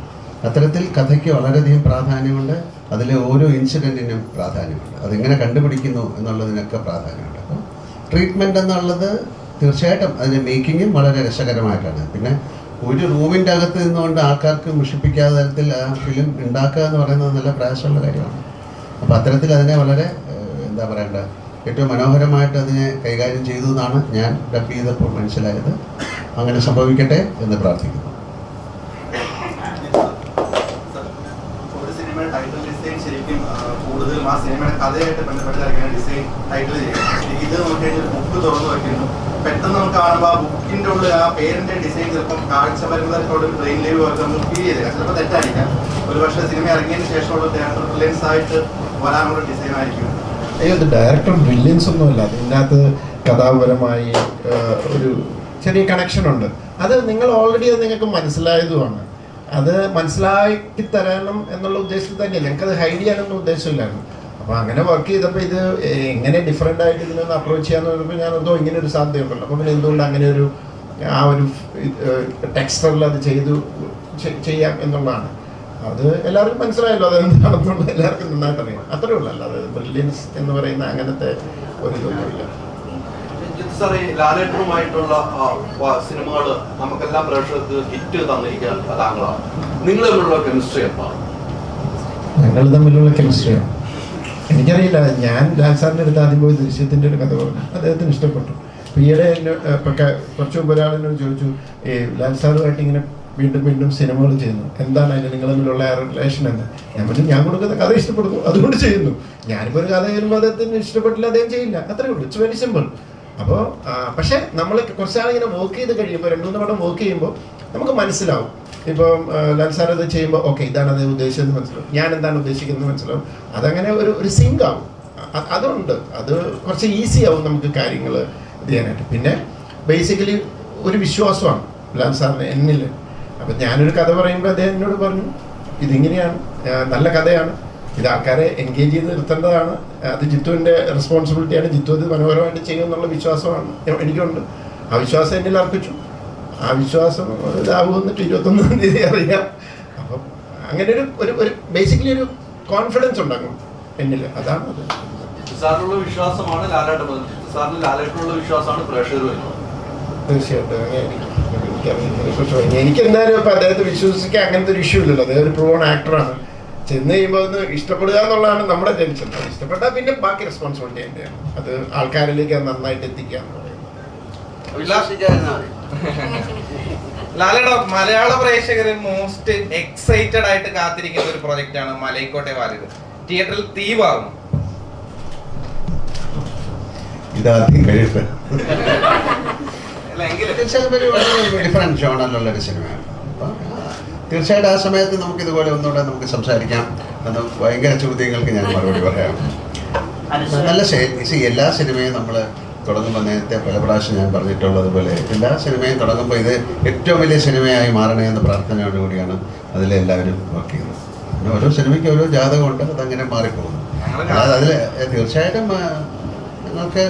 അത്തരത്തിൽ കഥയ്ക്ക് വളരെയധികം പ്രാധാന്യമുണ്ട്, അതിലെ ഓരോ ഇൻസിഡൻറ്റിനും പ്രാധാന്യമുണ്ട്, അതെങ്ങനെ കണ്ടുപിടിക്കുന്നു എന്നുള്ളതിനൊക്കെ പ്രാധാന്യമുണ്ട്. അപ്പോൾ ട്രീറ്റ്മെൻറ്റ് എന്നുള്ളത് തീർച്ചയായിട്ടും അതിൻ്റെ മേക്കിങ്ങും വളരെ രസകരമായിട്ടാണ്. പിന്നെ ഒരു റൂമിൻ്റെ അകത്ത് നിന്നുകൊണ്ട് ആൾക്കാർക്ക് മുഷിപ്പിക്കാത്ത തരത്തിൽ ആ ഫിലിം ഉണ്ടാക്കുക എന്ന് പറയുന്നത് നല്ല പ്രയാസമുള്ള കാര്യമാണ്. അപ്പോൾ അത്തരത്തിൽ അതിനെ വളരെ എന്താ പറയേണ്ട ഏറ്റവും മനോഹരമായിട്ട് അതിനെ കൈകാര്യം ചെയ്തു എന്നാണ് ഞാൻ ഡബ് ചെയ്തപ്പോൾ മനസ്സിലായത്. അങ്ങനെ സംഭവിക്കട്ടെ എന്ന് പ്രാർത്ഥിക്കുന്നു.
ടൈറ്റിൽ ഡിസൈൻ ശരിക്കും കൂടുതലും ആ സിനിമയുടെ കഥയായിട്ട് ബന്ധപ്പെട്ടായിരിക്കും ഡിസൈൻ ടൈറ്റിൽ ചെയ്യുന്നത്. ഇത് നോക്കിയിട്ട് ഒരു ബുക്ക് തുറന്നു വയ്ക്കുന്നു, പെട്ടെന്ന് നമുക്ക് കാണുമ്പോൾ ആ ബുക്കിൻ്റെ ഉള്ളിൽ ആ പേരിൻ്റെ ഡിസൈൻ ചിലപ്പം കാഴ്ച വരുന്നതിനോട് ബ്രെയിൻ ലൈവ് ഒക്കെ നമുക്ക് ഫീൽ ചെയ്തില്ല. ചിലപ്പോൾ തെറ്റായിരിക്കാം. ഒരു പക്ഷേ സിനിമ ഇറങ്ങിയതിന് ശേഷമുള്ള തിയേറ്റർ റിലയൻസ് ആയിട്ട് വരാനുള്ള ഡിസൈൻ ആയിരിക്കും.
അയ്യോ, അത് ഡയറക്ടർ ബ്രില്യൻസ് ഒന്നുമില്ല. അതിനകത്ത് കഥാപരമായി ഒരു ചെറിയ കണക്ഷൻ ഉണ്ട്. അത് നിങ്ങൾ ഓൾറെഡി അത് നിങ്ങൾക്ക് മനസ്സിലായതുമാണ്. അത് മനസ്സിലാക്കി തരണം എന്നുള്ള ഉദ്ദേശത്തിൽ തന്നെയല്ല, എനിക്കത് ഹൈഡ് ചെയ്യാനൊന്നും ഉദ്ദേശമില്ലായിരുന്നു. അപ്പോൾ അങ്ങനെ വർക്ക് ചെയ്തപ്പോൾ ഇത് എങ്ങനെ ഡിഫറെൻ്റ് ആയിട്ട് ഇതിനൊന്ന് അപ്രോച്ച് ചെയ്യാന്ന് പറഞ്ഞപ്പോൾ ഞാൻ എന്തോ ഇങ്ങനെ ഒരു സാധ്യതയുണ്ടല്ലോ, അപ്പോൾ പിന്നെ എന്തുകൊണ്ട് അങ്ങനെ ഒരു ആ ഒരു ടെക്സ്റ്ററിൽ അത് ചെയ്യാം എന്നുള്ളതാണ്. അത് എല്ലാവർക്കും മനസ്സിലായല്ലോ അതെന്താണെന്നുള്ളത് എല്ലാവർക്കും നന്നായിട്ട് അറിയാം. അത്രേ ഉള്ളൂ, അല്ലാതെ ബ്രില്യൻസ് എന്ന് പറയുന്ന അങ്ങനത്തെ ഒരു ഇതൊന്നുമില്ല.
സാറേ, ലാലേട്ടനുമായിട്ടുള്ള സിനിമകൾ നമുക്കെല്ലാം പ്രേക്ഷകർക്ക് ഹിറ്റ് തന്നിരിക്കാൻ താങ്കളാണ്. നിങ്ങൾ തമ്മിലുള്ള കെമിസ്ട്രി എന്താണ്?
ഞങ്ങൾ തമ്മിലുള്ള കെമിസ്ട്രിയാണ് എനിക്കറിയില്ല, ഞാൻ ലാൽ സാറിൻ്റെ അടുത്ത് ആദ്യം പോയി ദൃശ്യത്തിൻ്റെ ഒരു കഥ പറഞ്ഞു, അദ്ദേഹത്തിന് ഇഷ്ടപ്പെട്ടു. അപ്പോൾ ഈയിടെ എന്നെ കുറച്ച് മുമ്പ് ഒരാളെന്നോട് ചോദിച്ചു, ഈ ലാൽ സാറുമായിട്ട് ഇങ്ങനെ വീണ്ടും വീണ്ടും സിനിമകൾ ചെയ്യുന്നു, എന്താണ് അതിന് നിങ്ങൾ തമ്മിലുള്ള റിലേഷൻ എന്ന്. ഞാൻ പറഞ്ഞു, ഞാൻ കൊടുക്കുന്ന കഥ ഇഷ്ടപ്പെടുന്നു, അതുകൊണ്ട് ചെയ്യുന്നു. ഞാനിപ്പോൾ ഒരു കഥ ചെയ്യുമ്പോൾ അദ്ദേഹത്തിന് ഇഷ്ടപ്പെട്ടില്ല, അദ്ദേഹം ചെയ്യില്ല, അത്രേ ഉള്ളൂ. It's very simple. അപ്പോൾ പക്ഷേ നമ്മൾ കുറച്ചാളിങ്ങനെ വർക്ക് ചെയ്ത് കഴിയുമ്പോൾ, 2-3 പടം വർക്ക് ചെയ്യുമ്പോൾ നമുക്ക് മനസ്സിലാവും. ഇപ്പം ലാൽ സാർ അത് ചെയ്യുമ്പോൾ ഓക്കെ ഇതാണ് അദ്ദേഹം ഉദ്ദേശിച്ചതെന്ന് മനസ്സിലാവും, ഞാൻ എന്താണ് ഉദ്ദേശിക്കുന്നത് മനസ്സിലാവും. അതങ്ങനെ ഒരു സിങ്ക് ആവും. അതുണ്ട്, അത് കുറച്ച് ഈസി ആവും നമുക്ക് കാര്യങ്ങൾ ചെയ്യാനായിട്ട്. പിന്നെ ബേസിക്കലി ഒരു വിശ്വാസമാണ് ലാൽ സാറിന് എന്നിൽ. അപ്പം ഞാനൊരു കഥ പറയുമ്പോൾ അദ്ദേഹം എന്നോട് പറഞ്ഞു, ഇതിങ്ങനെയാണ്, നല്ല കഥയാണ്, ഇത് ആൾക്കാരെ എൻഗേജ് ചെയ്ത് നിർത്തേണ്ടതാണ്, അത് ജിത്തുവിൻ്റെ റെസ്പോൺസിബിലിറ്റിയാണ്, ജിത്തു അത് മനോഹരമായിട്ട് ചെയ്യുമെന്നുള്ള വിശ്വാസമാണ് എനിക്കുണ്ട്. ആ വിശ്വാസം എന്നിൽ അർപ്പിച്ചു. ആ വിശ്വാസം ഇതാവുമെന്ന് 21 തീയതി അറിയാം. അപ്പം അങ്ങനെ ഒരു ബേസിക്കലി ഒരു കോൺഫിഡൻസ് ഉണ്ടാകും എന്നിൽ, അതാണ് അത്.
സാറിനുള്ള വിശ്വാസമാണ് ലാലേട്ടൻ, സാറിന് ലാലേട്ടനുള്ള വിശ്വാസമാണ് പ്രേക്ഷകർ വരുന്നത്.
തീർച്ചയായിട്ടും എനിക്ക് എന്തായാലും ഇപ്പം അദ്ദേഹത്തെ വിശ്വസിക്കാൻ അങ്ങനത്തെ ഒരു ഇഷ്യൂ ഇല്ലല്ലോ. അദ്ദേഹം ഒരു പ്രൂവൺ ആക്ടറാണ്. ചെന്ന് കഴിയുമ്പോൾ ഒന്ന് ഇഷ്ടപ്പെടുക എന്നുള്ളതാണ് നമ്മുടെ ടെൻഷൻ. ഇഷ്ടപ്പെട്ടാൽ പിന്നെ ബാക്കി റെസ്പോൺസിബിലിറ്റി തന്നെയാണ്, അത് ആൾക്കാരിലേക്ക് അത് നന്നായിട്ട് എത്തിക്കുക എന്ന് പറയുന്നത്.
ലാലേട്ട, മലയാള പ്രേക്ഷകർ മോസ്റ്റ് എക്സൈറ്റഡ് ആയിട്ട് കാത്തിരിക്കുന്ന ഒരു പ്രൊജക്റ്റ് ആണ് മലൈക്കോട്ടെ വാലിബ്. തിയേറ്ററിൽ തീ വാങ്ങും.
ഇതാദ്യം കഴിയുക
എങ്കിലും
ഡിഫറെൻറ്റ് ജോണറിലുള്ളൊരു സിനിമയാണ്. അപ്പം തീർച്ചയായിട്ടും ആ സമയത്ത് നമുക്ക് ഇതുപോലെ ഒന്നുകൂടെ നമുക്ക് സംസാരിക്കാം. എന്ന് ഭയങ്കര ചോദ്യങ്ങൾക്ക് ഞാൻ മറുപടി പറയാം. നല്ല എല്ലാ സിനിമയും നമ്മൾ തുടങ്ങുമ്പോൾ, നേരത്തെ പല പ്രാവശ്യം ഞാൻ പറഞ്ഞിട്ടുള്ളതുപോലെ, എല്ലാ സിനിമയും തുടങ്ങുമ്പോൾ ഇത് ഏറ്റവും വലിയ സിനിമയായി മാറണേ എന്ന പ്രാർത്ഥനയോടുകൂടിയാണ് അതിലെല്ലാവരും വർക്ക് ചെയ്യുന്നത്. പിന്നെ ഓരോ സിനിമയ്ക്ക് ഓരോ ജാതകമുണ്ട്, അതങ്ങനെ മാറിപ്പോകുന്നു. അതായത് അതിൽ തീർച്ചയായിട്ടും നിങ്ങൾക്ക്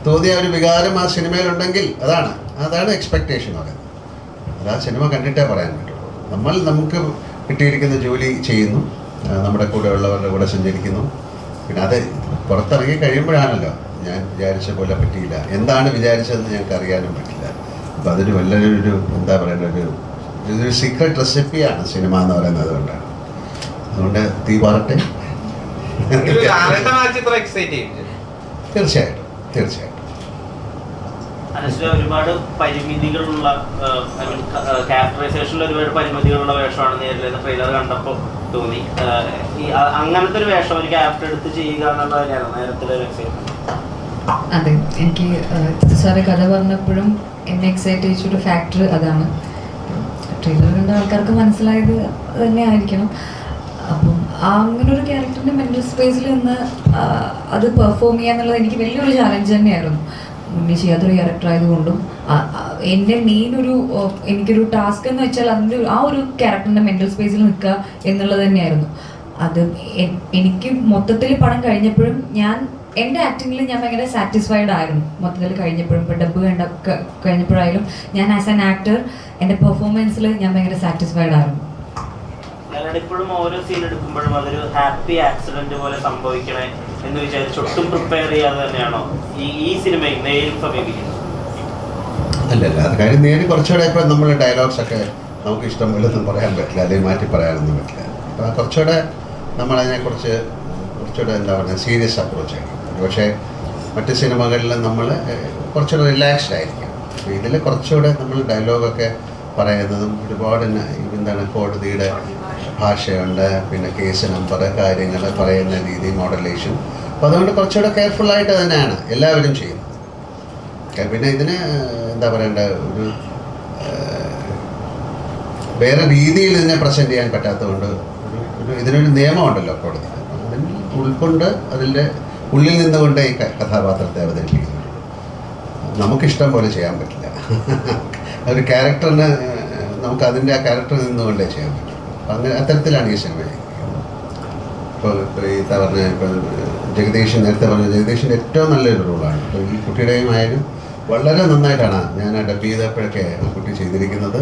തോന്നിയ ഒരു വികാരം ആ സിനിമയിലുണ്ടെങ്കിൽ അതാണ് എക്സ്പെക്റ്റേഷൻ പറയുന്നത്. അത് ആ സിനിമ കണ്ടിട്ടേ പറയാൻ പറ്റുള്ളൂ. നമുക്ക് കിട്ടിയിരിക്കുന്ന ജോലി ചെയ്യുന്നു, നമ്മുടെ കൂടെ ഉള്ളവരുടെ കൂടെ സഞ്ചരിക്കുന്നു. പിന്നെ അത് പുറത്തിറങ്ങി കഴിയുമ്പോഴാണല്ലോ ഞാൻ വിചാരിച്ച പോലെ പറ്റിയില്ല, എന്താണ് വിചാരിച്ചതെന്ന് ഞങ്ങൾക്ക് അറിയാനും പറ്റില്ല. അപ്പോൾ അതൊരു വലിയൊരു എന്താ പറയുക, ഒരു സീക്രട്ട് റെസിപ്പിയാണ് സിനിമ എന്ന് പറയുന്നത്. അതുകൊണ്ട് തീ പാറട്ടെ. തീർച്ചയായിട്ടും
ഒരുപാട് പരിമിതികളുള്ള, ക്യാരക്ടറൈസേഷനിൽ ഒരുപാട് പരിമിതികളുള്ള വേഷമാണ് നേരിൽ ട്രെയിലർ കണ്ടപ്പോൾ തോന്നി. അങ്ങനത്തെ ഒരു വേഷം ഒരു ക്യാരക്ടർ എടുത്ത് ചെയ്യുക എന്നുള്ളതിനാണ് നേരത്തെ ഒരു എക്സൈറ്റ്മെന്റ്.
അതെ, എനിക്ക് സാറ് കഥ പറഞ്ഞപ്പോഴും എന്നെ എക്സൈറ്റ് ചെയ്യിച്ചൊരു ഫാക്ടർ അതാണ്. ട്രെയിലർ കണ്ട ആൾക്കാർക്ക് മനസ്സിലായത് തന്നെ ആയിരിക്കണം. അപ്പം അങ്ങനെ ഒരു ക്യാരക്ടറിൻ്റെ മെൻ്റൽ സ്പേസിൽ നിന്ന് അത് പെർഫോം ചെയ്യുക എന്നുള്ളത് എനിക്ക് വലിയൊരു ചാലഞ്ച് തന്നെയായിരുന്നു. മുന്നേ ചെയ്യാത്തൊരു ക്യാരക്ടർ ആയതുകൊണ്ടും എൻ്റെ എനിക്കൊരു ടാസ്ക് എന്ന് വെച്ചാൽ അതിൻ്റെ ആ ഒരു ക്യാരക്ടറിൻ്റെ മെൻ്റൽ സ്പേസിൽ നിൽക്കുക എന്നുള്ളത് തന്നെയായിരുന്നു. അത് എനിക്ക് മൊത്തത്തിൽ പടം കഴിഞ്ഞപ്പോഴും എൻ്റെ ആക്ടിങ്ങിൽ ഞാൻ ഭയങ്കര സാറ്റിസ്ഫൈഡ് ആയിരുന്നു. മൊത്തത്തിൽ കഴിഞ്ഞപ്പോഴും, ഇപ്പോൾ ഡബ് കഴിഞ്ഞപ്പോഴായാലും ഞാൻ ആസ് ആൻ ആക്ടർ എൻ്റെ പെർഫോമൻസിൽ ഞാൻ ഭയങ്കര സാറ്റിസ്ഫൈഡ് ആയിരുന്നു.
ഇപ്പോഴും ഓരോ സീൻ എടുക്കുമ്പോഴും അതൊരു ഹാപ്പി ആക്സിഡന്റ് പോലെ സംഭവിക്കണേ എന്ന് വിചാരിച്ച് ഒട്ടും പ്രിപ്പയർ ചെയ്യാതെ തന്നെയാണോ ഈ സിനിമയിൽ നേരിൽ സമീപിക്കുന്നത്?
അല്ലല്ല, അത് കാര്യം നേരിൽ കുറച്ചുകൂടെ ഇപ്പം നമ്മൾ ഡയലോഗ്സ് ഒക്കെ നമുക്ക് ഇഷ്ടം പോലെ ഒന്നും പറയാൻ പറ്റില്ല, അല്ലെങ്കിൽ മാറ്റി പറയാനൊന്നും പറ്റില്ല. അപ്പോൾ കുറച്ചുകൂടെ നമ്മളതിനെക്കുറിച്ച് കുറച്ചുകൂടെ എന്താ പറയുക, സീരിയസ് അപ്രോച്ച് ആയിരിക്കും. പക്ഷേ മറ്റ് സിനിമകളിൽ നമ്മൾ കുറച്ചുകൂടെ റിലാക്സ്ഡ് ആയിരിക്കും. അപ്പോൾ ഇതിൽ കുറച്ചുകൂടെ നമ്മൾ ഡയലോഗൊക്കെ പറയുന്നതും ഒരുപാട് എന്താണ് കോടതിയുടെ ഭാഷയുണ്ട്, പിന്നെ കേസ് നമ്പർ, കാര്യങ്ങൾ പറയുന്ന രീതി, മോഡലേഷൻ. അപ്പോൾ അതുകൊണ്ട് കുറച്ചുകൂടെ കെയർഫുള്ളായിട്ട് തന്നെയാണ് എല്ലാവരും ചെയ്യുന്നത്. പിന്നെ ഇതിന് എന്താ പറയേണ്ട, ഒരു വേറെ രീതിയിൽ ഇതിനെ പ്രസൻറ്റ് ചെയ്യാൻ പറ്റാത്തതുകൊണ്ട് ഇതിനൊരു നിയമമുണ്ടല്ലോ കോടതി, അതിൽ ഉൾക്കൊണ്ട് അതിൻ്റെ ഉള്ളിൽ നിന്നുകൊണ്ട് ഈ കഥാപാത്രത്തെ അവതരിപ്പിക്കുന്നു. നമുക്കിഷ്ടം പോലെ ചെയ്യാൻ പറ്റില്ല. ഒരു ക്യാരക്ടറിന് നമുക്ക് അതിൻ്റെ ആ ക്യാരക്ടറിൽ നിന്നുകൊണ്ടേ ചെയ്യാൻ പറ്റും. അങ്ങനെ അത്തരത്തിലാണ് ഈ സിനിമ. ഇപ്പോൾ ഈ പറഞ്ഞ ഇപ്പോൾ നേരത്തെ പറഞ്ഞ ജഗദീഷിൻ്റെ ഏറ്റവും നല്ലൊരു റോളാണ്. ഇപ്പോൾ ഈ കുട്ടിയുടെയുമായാലും വളരെ നന്നായിട്ടാണ് ഞാൻ ഡബ് ചെയ്തപ്പോഴൊക്കെ കുട്ടി ചെയ്തിരിക്കുന്നത്.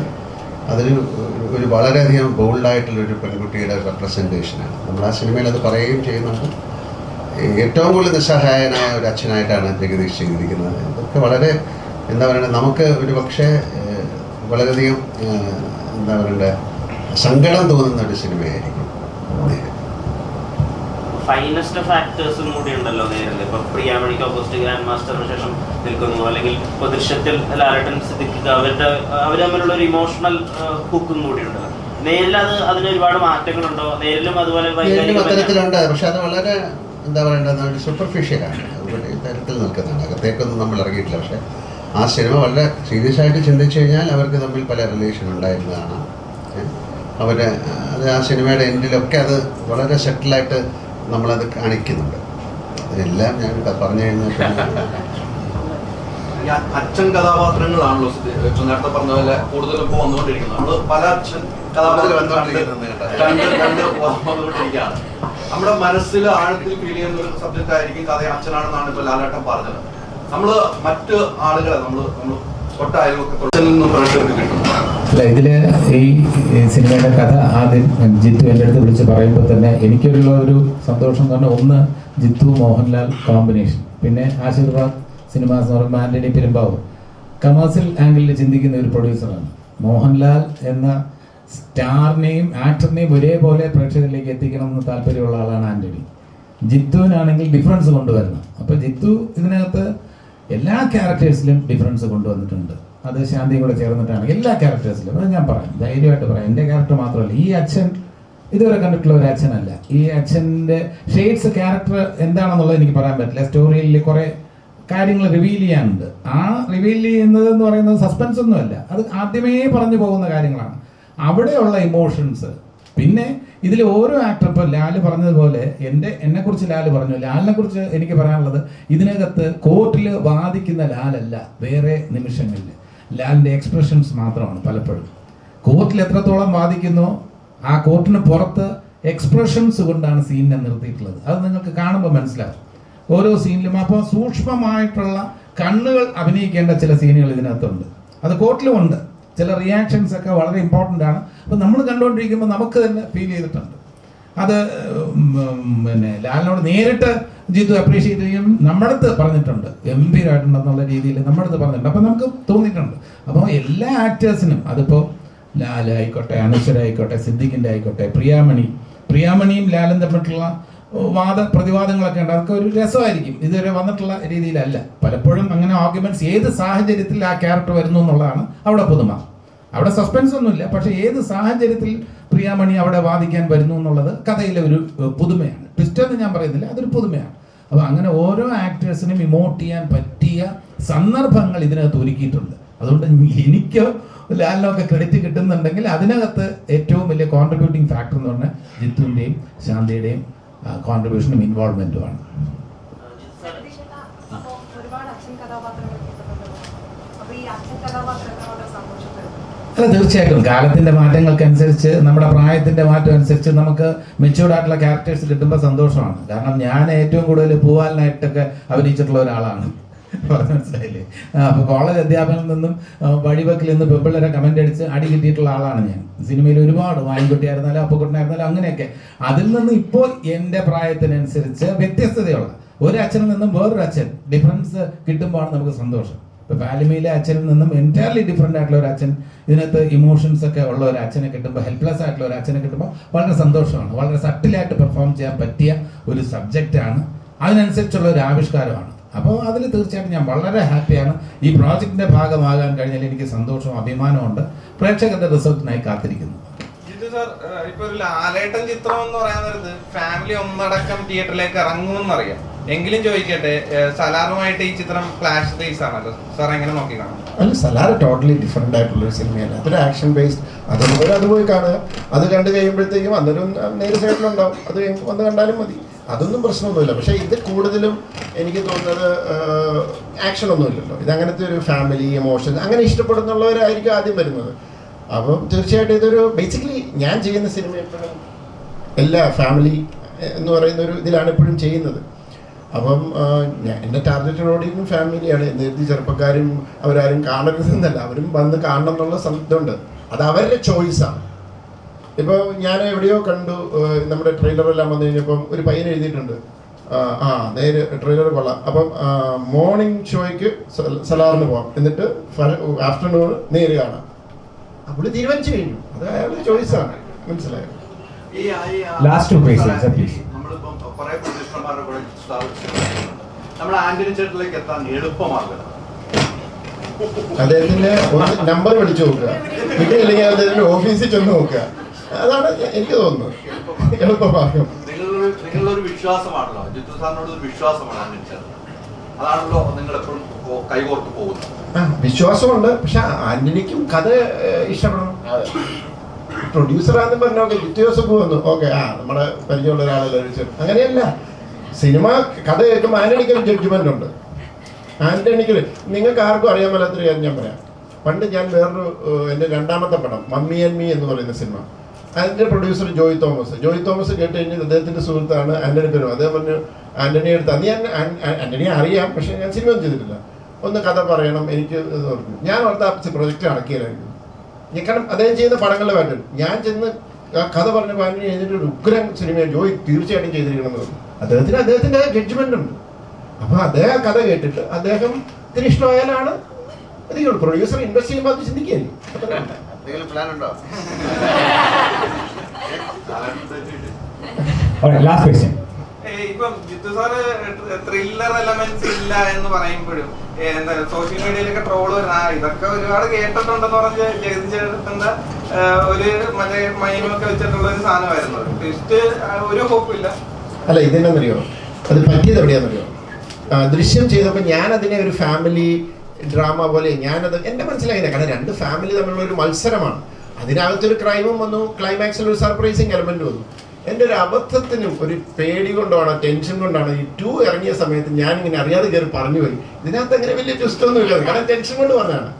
ഒരു വളരെയധികം ബോൾഡായിട്ടുള്ളൊരു പെൺകുട്ടിയുടെ റെപ്രസെൻറ്റേഷനാണ്. നമ്മൾ ആ സിനിമയിൽ അത് പറയുകയും ചെയ്യുന്നുണ്ട്. ഏറ്റവും കൂടുതൽ നിസ്സഹായനായ ഒരു അച്ഛനായിട്ടാണ് ജഗദീഷ് ചെയ്തിരിക്കുന്നത്. ഇതൊക്കെ വളരെ എന്താ പറയണ്ടത്, നമുക്ക് ഒരു പക്ഷേ വളരെയധികം എന്താ പറയണ്ടത്, സങ്കടം തോന്നുന്ന ഒരു സിനിമയായിരിക്കും.
ഫൈനസ്റ്റ് ഓഫ് ആക്ടേഴ്സും കൂടി ഉണ്ടല്ലോ നേരിൽ. ഇപ്പൊ പ്രിയാമണിക്ക് ഓപ്പോസിറ്റ് ഗ്രാൻഡ് മാസ്റ്ററിന് ശേഷം നിൽക്കുന്നു, അല്ലെങ്കിൽ ഇപ്പൊ ദൃശ്യത്തിൽ ലാലേട്ടൻ സിദ്ദിഖ് അവർ തമ്മിലുള്ള ഒരു ഇമോഷണൽ ഹുക്കും കൂടി ഉണ്ടല്ലോ. നേരിൽ അതിന് ഒരുപാട് മാറ്റങ്ങളുണ്ടോ? നേരിലും അതുപോലെ
അത്തരത്തിലുണ്ട്, പക്ഷെ അത് വളരെ എന്താ പറയേണ്ടത് സൂപ്പർഫിഷ്യലാണ്, ഒരു തരത്തിൽ നിൽക്കുന്നതാണ്, അകത്തേക്കൊന്നും നമ്മൾ ഇറങ്ങിയിട്ടില്ല. പക്ഷെ ആ സിനിമ വളരെ സീരിയസ് ആയിട്ട് ചിന്തിച്ചു കഴിഞ്ഞാൽ അവർക്ക് തമ്മിൽ പല റിലേഷൻ ഉണ്ടായിരുന്നതാണ്. അവർ അത് ആ സിനിമയുടെ എൻഡിലൊക്കെ അത് വളരെ സെറ്റിലായിട്ട് നമ്മളത് കാണിക്കുന്നുണ്ട്. അതെല്ലാം ഞാൻ പറഞ്ഞു കഴിഞ്ഞാൽ
അച്ഛൻ കഥാപാത്രങ്ങളാണല്ലോ ഇപ്പൊ നേരത്തെ പറഞ്ഞ പോലെ കൂടുതലും ഇപ്പോൾ വന്നുകൊണ്ടിരിക്കുന്നത്. നമ്മൾ പല അച്ഛൻ കഥാപാത്രങ്ങൾ വന്നുകൊണ്ടിരിക്കുകയാണ്. നമ്മുടെ മനസ്സിൽ ആഴത്തിൽ ഫീൽ ചെയ്യുന്ന ഒരു സബ്ജക്റ്റ് ആയിരിക്കും കഥ അച്ഛനാണെന്നാണ് ഇപ്പൊ ലാലേട്ടൻ പറഞ്ഞത്. നമ്മൾ മറ്റ് ആളുകളെ നമ്മൾ
അല്ല, ഇതില് ഈ സിനിമയുടെ കഥ ആദ്യം ജിത്തു എൻ്റെ അടുത്ത് വിളിച്ച് പറയുമ്പോൾ തന്നെ എനിക്കുള്ള ഒരു സന്തോഷം എന്ന് പറഞ്ഞാൽ, ഒന്ന് ജിത്തു മോഹൻലാൽ കോമ്പിനേഷൻ, പിന്നെ ആശീർവാദ് സിനിമാസ് എന്ന് പറയുമ്പോൾ ആന്റണി പെരുമ്പാവൂർ കമേഴ്സ്യൽ ആംഗിളിൽ ചിന്തിക്കുന്ന ഒരു പ്രൊഡ്യൂസറാണ്. മോഹൻലാൽ എന്ന സ്റ്റാറിനെയും ആക്ടറിനെയും ഒരേപോലെ പ്രേക്ഷകരിലേക്ക് എത്തിക്കണമെന്ന് താല്പര്യമുള്ള ആളാണ് ആന്റണി. ജിത്തുവിനാണെങ്കിൽ ഡിഫറൻസ് കൊണ്ടുവരണം. അപ്പോൾ ജിത്തു ഇതിനകത്ത് എല്ലാ ക്യാരക്ടേഴ്സിലും ഡിഫറൻസ് കൊണ്ടുവന്നിട്ടുണ്ട്. അത് ശാന്തിയും കൂടെ ചേർന്നിട്ടാണ് എല്ലാ ക്യാരക്ടേഴ്സിലും. അത് ഞാൻ പറയാം, ധൈര്യമായിട്ട് പറയാം. എൻ്റെ ക്യാരക്ടർ മാത്രമല്ല, ഈ അച്ഛൻ ഇതുവരെ കണ്ടിട്ടുള്ള ഒരു അച്ഛനല്ല. ഈ അച്ഛൻ്റെ ഷെയ്ഡ്സ് ക്യാരക്ടർ എന്താണെന്നുള്ളത് എനിക്ക് പറയാൻ പറ്റില്ല. സ്റ്റോറിയിൽ കുറേ കാര്യങ്ങൾ റിവീൽ ചെയ്യാനുണ്ട്. ആ റിവീൽ ചെയ്യുന്നത് എന്ന് പറയുന്നത് സസ്പെൻസ് ഒന്നുമല്ല, അത് ആദ്യമേ പറഞ്ഞു പോകുന്ന കാര്യങ്ങളാണ്. അവിടെയുള്ള ഇമോഷൻസ്, പിന്നെ ഇതിൽ ഓരോ ആക്ടർ, ഇപ്പോൾ ലാല് പറഞ്ഞതുപോലെ എന്നെക്കുറിച്ച് ലാല് പറഞ്ഞു, ലാലിനെ കുറിച്ച് എനിക്ക് പറയാനുള്ളത്, ഇതിനകത്ത് കോർട്ടിൽ വാദിക്കുന്ന ലാലല്ല, വേറെ നിമിഷങ്ങളിൽ ലാലിൻ്റെ എക്സ്പ്രഷൻസ് മാത്രമാണ്. പലപ്പോഴും കോർട്ടിൽ എത്രത്തോളം വാദിക്കുന്നോ ആ കോർട്ടിന് പുറത്ത് എക്സ്പ്രഷൻസ് കൊണ്ടാണ് സീനിനെ നിർത്തിയിട്ടുള്ളത്. അത് നിങ്ങൾക്ക് കാണുമ്പോൾ മനസ്സിലാവും ഓരോ സീനിലും. അപ്പോൾ സൂക്ഷ്മമായിട്ടുള്ള കണ്ണുകൾ അഭിനയിക്കേണ്ട ചില സീനുകൾ ഇതിനകത്തുണ്ട്, അത് കോർട്ടിലും ഉണ്ട്. ചില റിയാക്ഷൻസ് ഒക്കെ വളരെ ഇമ്പോർട്ടൻ്റ് ആണ്. അപ്പോൾ നമ്മൾ കണ്ടുകൊണ്ടിരിക്കുമ്പോൾ നമുക്ക് തന്നെ ഫീൽ ചെയ്തിട്ടുണ്ട്. അത് പിന്നെ ലാലിനോട് നേരിട്ട് ജിത്തു അപ്രീഷിയേറ്റ് ചെയ്യും, നമ്മുടെ അടുത്ത് പറഞ്ഞിട്ടുണ്ട്, ഗംഭീരമായിട്ടുണ്ടെന്നുള്ള രീതിയിൽ നമ്മുടെ അടുത്ത് പറഞ്ഞിട്ടുണ്ട്. അപ്പോൾ നമുക്ക് തോന്നിയിട്ടുണ്ട്. അപ്പോൾ എല്ലാ ആക്ടേഴ്സിനും, അതിപ്പോൾ ലാലായിക്കോട്ടെ, അനശ്വരായിക്കോട്ടെ, സിദ്ദിഖിൻ്റെ ആയിക്കോട്ടെ, പ്രിയാമണിയും ലാലും തമ്മിലുള്ള പ്രതിവാദങ്ങളൊക്കെ ഉണ്ട്. അതൊക്കെ ഒരു രസമായിരിക്കും. ഇതുവരെ വന്നിട്ടുള്ള രീതിയിലല്ല. പലപ്പോഴും അങ്ങനെ ആർഗ്യുമെന്റ്സ് ഏത് സാഹചര്യത്തിൽ ആ ക്യാരക്ടർ വരുന്നു എന്നുള്ളതാണ് അവിടെ പുതുമ. അവിടെ സസ്പെൻസ് ഒന്നുമില്ല, പക്ഷെ ഏത് സാഹചര്യത്തിൽ പ്രിയാമണി അവിടെ വാദിക്കാൻ വരുന്നു എന്നുള്ളത് കഥയിലെ ഒരു പുതുമയാണ്. ട്വിസ്റ്റ് എന്ന് ഞാൻ പറയുന്നില്ല, അതൊരു പുതുമയാണ്. അപ്പോൾ അങ്ങനെ ഓരോ ആക്ടേഴ്സിനും ഇമോട്ട് ചെയ്യാൻ പറ്റിയ സന്ദർഭങ്ങൾ ഇതിനകത്ത് ഒരുക്കിയിട്ടുണ്ട്. അതുകൊണ്ട് എനിക്കോ ലാലിനൊക്കെ ക്രെഡിറ്റ് കിട്ടുന്നുണ്ടെങ്കിൽ അതിനകത്ത് ഏറ്റവും വലിയ കോൺട്രിബ്യൂട്ടിംഗ് ഫാക്ടർ എന്ന് പറഞ്ഞാൽ ജിത്തുവിൻ്റെയും ശാന്തിയുടെയും കോൺട്രിബ്യൂഷനും ഇൻവോൾവ്മെന്റുമാണ്. അല്ല, തീർച്ചയായിട്ടും കാലത്തിന്റെ മാറ്റങ്ങൾക്കനുസരിച്ച്, നമ്മുടെ പ്രായത്തിന്റെ മാറ്റം അനുസരിച്ച് നമുക്ക് മെച്യൂർഡ് ആയിട്ടുള്ള ക്യാരക്ടേഴ്സ് കിട്ടുമ്പോൾ സന്തോഷമാണ്. കാരണം ഞാൻ ഏറ്റവും കൂടുതൽ പൂവാലിനായിട്ടൊക്കെ അഭിനയിച്ചിട്ടുള്ള ഒരാളാണ്, മനസ്സിലായില്ലേ? അപ്പോൾ കോളേജ് അധ്യാപനത്തിൽ നിന്നും വഴിവെക്കിൽ നിന്ന് പെമ്പിള്ളേരെ കമന്റ് അടിച്ച് അടി കിട്ടിയിട്ടുള്ള ആളാണ് ഞാൻ. സിനിമയിൽ ഒരുപാട് വായിൻകുട്ടിയായിരുന്നാലും അപ്പക്കുട്ടനായിരുന്നാലും അങ്ങനെയൊക്കെ. അതിൽ നിന്ന് ഇപ്പോൾ എൻ്റെ പ്രായത്തിനനുസരിച്ച് വ്യത്യസ്തതയുള്ള ഒരു അച്ഛനിൽ നിന്നും വേറൊരു അച്ഛൻ ഡിഫറൻസ് കിട്ടുമ്പോഴാണ് നമുക്ക് സന്തോഷം. ഇപ്പോൾ ഫാലിമയിലെ അച്ഛനിൽ നിന്നും എൻറ്റയർലി ഡിഫറെൻ്റ് ആയിട്ടുള്ള ഒരു അച്ഛൻ, ഇതിനകത്ത് ഇമോഷൻസ് ഒക്കെ ഉള്ള ഒരു അച്ഛനെ കിട്ടുമ്പോൾ, ഹെൽപ്ലെസ് ആയിട്ടുള്ള ഒരു അച്ഛനെ കിട്ടുമ്പോൾ വളരെ സന്തോഷമാണ്. വളരെ സട്ടിലായിട്ട് പെർഫോം ചെയ്യാൻ പറ്റിയ ഒരു സബ്ജക്റ്റാണ്, അതിനനുസരിച്ചുള്ള ഒരു ആവിഷ്കാരമാണ്. അപ്പോൾ അതിൽ തീർച്ചയായിട്ടും ഞാൻ വളരെ ഹാപ്പിയാണ്. ഈ പ്രോജക്റ്റിന്റെ ഭാഗമാകാൻ കഴിഞ്ഞാൽ എനിക്ക് സന്തോഷവും അഭിമാനമുണ്ട്. പ്രേക്ഷകരുടെ റിസൾട്ടിനായി കാത്തിരിക്കുന്നു.
സാർ, ഇപ്പൊ ഒരു ലാലേട്ടൻ ചിത്രം എന്ന് പറയാൻ നേരത്ത് ഫാമിലി ഒന്നടക്കം തിയേറ്ററിലേക്ക് ഇറങ്ങുമെന്നറിയാം. എങ്കിലും ചോദിക്കട്ടെ, സലാറുമായിട്ട് ഈ ചിത്രം ക്ലാഷ് ബേസ് ആണല്ലോ സാർ, എങ്ങനെ നോക്കി കാണും?
അല്ല, സലാർ ടോട്ടലി ഡിഫറെൻ്റ് ആയിട്ടുള്ള ഒരു സിനിമയല്ല. അതൊരു ആക്ഷൻ ബേസ്ഡ്. അത് പോയി കാണുക. അത് കണ്ടു കഴിയുമ്പോഴത്തേക്കും അതൊരു നേരെ സൈഡിലുണ്ടാവും, അത് വന്ന് കണ്ടാലും മതി, അതൊന്നും പ്രശ്നമൊന്നുമില്ല. പക്ഷേ ഇത് കൂടുതലും എനിക്ക് തോന്നുന്നത് ആക്ഷൻ ഒന്നുമില്ലല്ലോ. ഇത് അങ്ങനത്തെ ഒരു ഫാമിലി എമോഷൻ അങ്ങനെ ഇഷ്ടപ്പെടുന്നുള്ളവരായിരിക്കും ആദ്യം വരുന്നത്. അപ്പം തീർച്ചയായിട്ടും ഇതൊരു ബേസിക്കലി ഞാൻ ചെയ്യുന്ന സിനിമ എപ്പോഴും എല്ലാ ഫാമിലി എന്ന് പറയുന്ന ഒരു ഇതിലാണ് എപ്പോഴും ചെയ്യുന്നത്. അപ്പം എൻ്റെ ടാർഗറ്റഡ് ഓഡിയൻസും ഫാമിലിയാണ്. നേരത്തെ ചെറുപ്പക്കാരും അവരാരും കാണരുതെന്നല്ല, അവരും വന്ന് കാണണം എന്നുള്ള ഇതുണ്ട്. അത് അവരുടെ ചോയ്സാണ്. ഇപ്പോൾ ഞാൻ എവിടെയോ കണ്ടു, നമ്മുടെ ട്രെയിലറെല്ലാം വന്നു കഴിഞ്ഞപ്പം ഒരു പയ്യൻ എഴുതിയിട്ടുണ്ട്, നേരെ ട്രെയിലർ കൊള്ളാം, അപ്പം മോർണിംഗ് ഷോയ്ക്ക് സലാറിന് പോകാം, എന്നിട്ട് ആഫ്റ്റർനൂൺ നേര് കാണാം. അപ്പോൾ തീരുമാനിച്ചു കഴിഞ്ഞു, അത് അയാളുടെ ചോയ്സാണ്. മനസ്സിലായോ?
ലാസ്റ്റ്
നമ്മളിപ്പം കുറെ പ്രൊഡ്യൂസർമാരുടെ കൂടെ സ്ഥാപിച്ചിട്ടുണ്ട്. നമ്മൾ ആന്റണി ചേട്ടനിലേക്ക് എത്താൻ എളുപ്പമാർഗം
അദ്ദേഹത്തിന്റെ നമ്പർ വിളിച്ചു നോക്കുക, കിട്ടിയില്ലെങ്കിൽ അദ്ദേഹത്തിന്റെ ഓഫീസിൽ ചെന്ന് നോക്കുക. അതാണ് എനിക്ക് തോന്നുന്നത് എളുപ്പമാർഗം.
നിങ്ങളൊരു വിശ്വാസമാണല്ലോ, ജിത്തു സാറിനോട് ഒരു വിശ്വാസമാണ് ആന്റണി ചേട്ടൻ. അതാണല്ലോ നിങ്ങളെപ്പോഴും കൈകോർത്ത് പോകുന്നത്.
വിശ്വാസമുണ്ട്. പക്ഷെ ആന്റണിക്കും കഥ ഇഷ്ടപ്പെടണം. പ്രൊഡ്യൂസറാന്ന് പറഞ്ഞ ഓക്കെ ജിത്തു ജോസഫ് വന്നു, ഓക്കെ നമ്മുടെ പരിചയമുള്ള ഒരാളല്ലേ വിളിച്ചു. അങ്ങനെയല്ല, സിനിമ കഥ കേൾക്കുമ്പോൾ ആന്റണിക്ക് ഒരു ജഡ്ജ്മെന്റ് ഉണ്ട്. ആന്റണിക്ക് നിങ്ങൾക്ക് ആർക്കും അറിയാൻ മേലാത്തൊരു കാര്യം ഞാൻ പറയാം. പണ്ട് ഞാൻ വേറൊരു എൻ്റെ രണ്ടാമത്തെ പടം മമ്മി ആൻഡ് മീ എന്ന് പറയുന്ന സിനിമ, അതിൻ്റെ പ്രൊഡ്യൂസർ ജോയ് തോമസ് കേട്ട് കഴിഞ്ഞാൽ അദ്ദേഹത്തിൻ്റെ സുഹൃത്താണ് ആന്റണി പെരുമാൾ. അദ്ദേഹം പറഞ്ഞു ആന്റണി എടുത്ത് അന്ന് ഞാൻ ആന്റണിയെ അറിയാം, പക്ഷേ ഞാൻ സിനിമ ഒന്നും ചെയ്തിട്ടില്ല, ഒന്ന് കഥ പറയണം എനിക്ക് പറഞ്ഞു. ഞാൻ ഓർത്ത പ്രൊജക്റ്റ് അടക്കിയതായിരുന്നു. കാരണം അദ്ദേഹം ചെയ്യുന്ന പടങ്ങളുടെ പാറ്റേൺ ഞാൻ ചെന്ന് കഥ പറഞ്ഞപ്പോൾ ആന്റണി എഴുതിയിട്ട് ഒരു ഉഗ്രൻ സിനിമ ജോയ് തീർച്ചയായിട്ടും ചെയ്തിരിക്കണം എന്ന് പറഞ്ഞു. അദ്ദേഹത്തിന്റെ ജഡ്ജ്മെന്റ് ഉണ്ട്. അപ്പൊ അദ്ദേഹം കഥ കേട്ടിട്ട് അദ്ദേഹത്തിന് ഇഷ്ടമായാലാണ് അധികം പ്രൊഡ്യൂസർ ഇൻവെസ്റ്റ് ചെയ്യുമ്പോൾ അത് ചിന്തിക്കുകയല്ലേ.
പ്ലാൻ ഉണ്ടോ?
Last question.
ഇപ്പം ജിത്തു സാറ് ത്രില്ലർ എലമെന്റ്സ് ഇല്ല എന്ന് പറയുമ്പോഴും എന്താ സോഷ്യൽ മീഡിയയിലൊക്കെ ട്രോള് ഇതൊക്കെ ഒരുപാട് കേട്ടിട്ടുണ്ടെന്ന് പറഞ്ഞ് ജഗതി ചേട്ടന്റെ ഒരു മറ്റേ മൈമൊക്കെ വെച്ചിട്ടുള്ള ഒരു സാധനമായിരുന്നു. ട്വിസ്റ്റ് ഒരു ഹോപ്പില്ല.
അല്ല, ഇതെന്നറിയോ അത് പറ്റിയത് എവിടെയാണെന്നറിയോ? ദൃശ്യം ചെയ്തപ്പോൾ ഞാൻ അതിനെ ഒരു ഫാമിലി ഡ്രാമ പോലെ ഞാനത് എൻ്റെ മനസ്സിലായില്ല. കാരണം രണ്ട് ഫാമിലി തമ്മിലുള്ള ഒരു മത്സരമാണ്. അതിനകത്തൊരു ക്രൈമും വന്നു, ക്ലൈമാക്സിൽ ഒരു സർപ്രൈസിങ് എലമെന്റ് വന്നു. എൻ്റെ ഒരു അബദ്ധത്തിനും ഒരു പേടി കൊണ്ടാണ്, ടെൻഷൻ കൊണ്ടാണ് ഈ 2 ഇറങ്ങിയ സമയത്ത് ഞാനിങ്ങനെ അറിയാതെ കയറി പറഞ്ഞു പോയി. ഇതിനകത്ത് അങ്ങനെ വലിയ ട്വിസ്റ്റൊന്നും ഇല്ല, കാരണം ടെൻഷൻ കൊണ്ട് പറഞ്ഞതാണ്.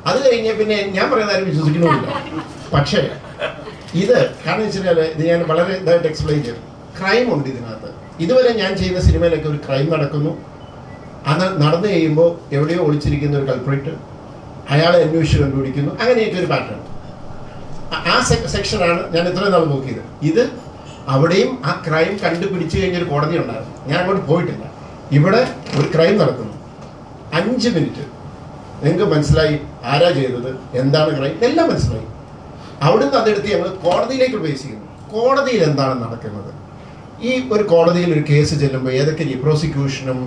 അത് കഴിഞ്ഞ പിന്നെ ഞാൻ പറയുന്ന ആരും വിശ്വസിക്കണമില്ല. പക്ഷേ ഇത് കാരണം വെച്ച് കഴിഞ്ഞാൽ ഇത് ഞാൻ വളരെ ഇതായിട്ട് എക്സ്പ്ലെയിൻ ചെയ്യും. ക്രൈം ഉണ്ട് ഇതിനകത്ത്. ഇതുവരെ ഞാൻ ചെയ്യുന്ന സിനിമയിലൊക്കെ ഒരു ക്രൈം നടക്കുന്നു, അത് നടന്നു കഴിയുമ്പോൾ എവിടെയോ ഒളിച്ചിരിക്കുന്ന ഒരു കൾപ്രിറ്റ്, അയാളെ അന്വേഷിച്ച് കണ്ടുപിടിക്കുന്നു, അങ്ങനെയൊക്കെ ഒരു പാറ്റേൺ. ആ സെക്ഷനാണ് ഞാൻ ഇത്രയും നാൾ നോക്കിയത്. ഇത് അവിടെയും ആ ക്രൈം കണ്ടുപിടിച്ചു കഴിഞ്ഞൊരു കോടതി ഉണ്ടായിരുന്നു. ഞാൻ അങ്ങോട്ട് പോയിട്ടില്ല. ഇവിടെ ഒരു ക്രൈം നടക്കുന്നു, 5 മിനിറ്റ് നിങ്ങൾക്ക് മനസ്സിലായി ആരാ ചെയ്തത്, എന്താണ് ക്രൈം, എല്ലാം മനസ്സിലായി. അവിടുന്ന് അതെടുത്ത് ഞങ്ങൾ കോടതിയിലേക്ക് ഉപയോഗിക്കുന്നു. കോടതിയിൽ എന്താണ് നടക്കുന്നത്, ഈ ഒരു കോടതിയിൽ ഒരു കേസ് ചെല്ലുമ്പോൾ ഏതൊക്കെ പ്രോസിക്യൂഷനും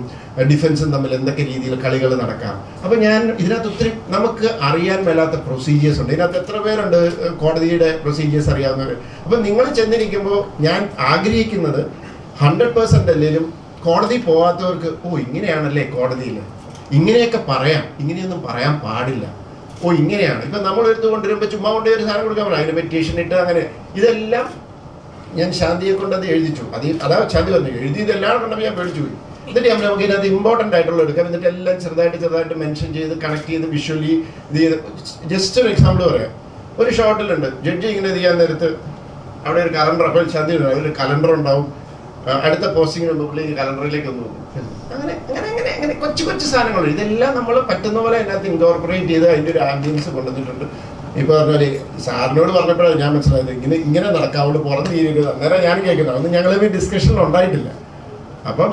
ഡിഫൻസും തമ്മിൽ എന്തൊക്കെ രീതിയിൽ കളികൾ നടക്കാം. അപ്പോൾ ഞാൻ ഇതിനകത്ത് ഒത്തിരി നമുക്ക് അറിയാൻ മേലാത്ത പ്രൊസീജിയേഴ്സ് ഉണ്ട്. ഇതിനകത്ത് എത്ര പേരുണ്ട് കോടതിയുടെ പ്രൊസീജിയേഴ്സ് അറിയാവുന്നവർ? അപ്പം നിങ്ങൾ ചെന്നിരിക്കുമ്പോൾ ഞാൻ ആഗ്രഹിക്കുന്നത് 100% അല്ലെങ്കിലും കോടതി പോകാത്തവർക്ക് ഇങ്ങനെയാണല്ലേ കോടതിയിൽ, ഇങ്ങനെയൊക്കെ പറയാം, ഇങ്ങനെയൊന്നും പറയാൻ പാടില്ല, ഇങ്ങനെയാണ്. ഇപ്പം നമ്മൾ എടുത്ത് കൊണ്ടുവരുമ്പോൾ ചുമ്മാ കൊണ്ടുപോയി ഒരു സാധനം കൊടുക്കാൻ പറയാം, അതിന് പെറ്റീഷൻ ഇട്ട് അങ്ങനെ ഇതെല്ലാം ഞാൻ ശാന്തിയെ കൊണ്ട് അത് എഴുതിച്ചു. അതാ ശാന്തി പറഞ്ഞു എഴുതിയതെല്ലാം കണ്ടപ്പോൾ ഞാൻ പേടിച്ചു പോയി. എന്നിട്ട് നമുക്ക് ഇതിനകത്ത് ഇമ്പോർട്ടൻ്റ് ആയിട്ടുള്ള എടുക്കാം, എന്നിട്ട് എല്ലാം ചെറുതായിട്ട് മെൻഷൻ ചെയ്ത് കണക്ട് ചെയ്ത് വിഷ്വലി ഇത് ചെയ്ത്. ജസ്റ്റ് ഒരു എക്സാമ്പിൾ പറയാം. ഒരു ഷോട്ടിലുണ്ട് ജഡ്ജി ഇങ്ങനെ ചെയ്യാൻ നേരത്ത് അവിടെ ഒരു കലണ്ടർ, അപ്പോൾ ശാന്തി അതിലൊരു കലണ്ടർ ഉണ്ടാവും, അടുത്ത പോസ്റ്റിങ്ങിന് മുമ്പിലേക്ക് കലണ്ടറിലേക്ക് ഒന്ന് പോകും. അങ്ങനെ അങ്ങനെ അങ്ങനെ അങ്ങനെ കൊച്ചു സാധനങ്ങൾ ഇതെല്ലാം നമ്മൾ പറ്റുന്ന പോലെ അതിനകത്ത് ഇൻകോർപ്പറേറ്റ് ചെയ്ത് അതിൻ്റെ ഒരു ആംബിയൻസ് കൊണ്ടുവന്നിട്ടുണ്ട്. ഇപ്പോൾ പറഞ്ഞാൽ സാറിനോട് പറഞ്ഞപ്പോഴാണ് ഞാൻ മനസ്സിലായത് ഇങ്ങനെ നടക്കാവുള്ളൂ, പുറത്ത് ചെയ്യരുത്. അന്നേരം ഞാൻ കേൾക്കുന്നത് അതൊന്നും ഞങ്ങൾ ഡിസ്കഷനിൽ ഉണ്ടായിട്ടില്ല. അപ്പം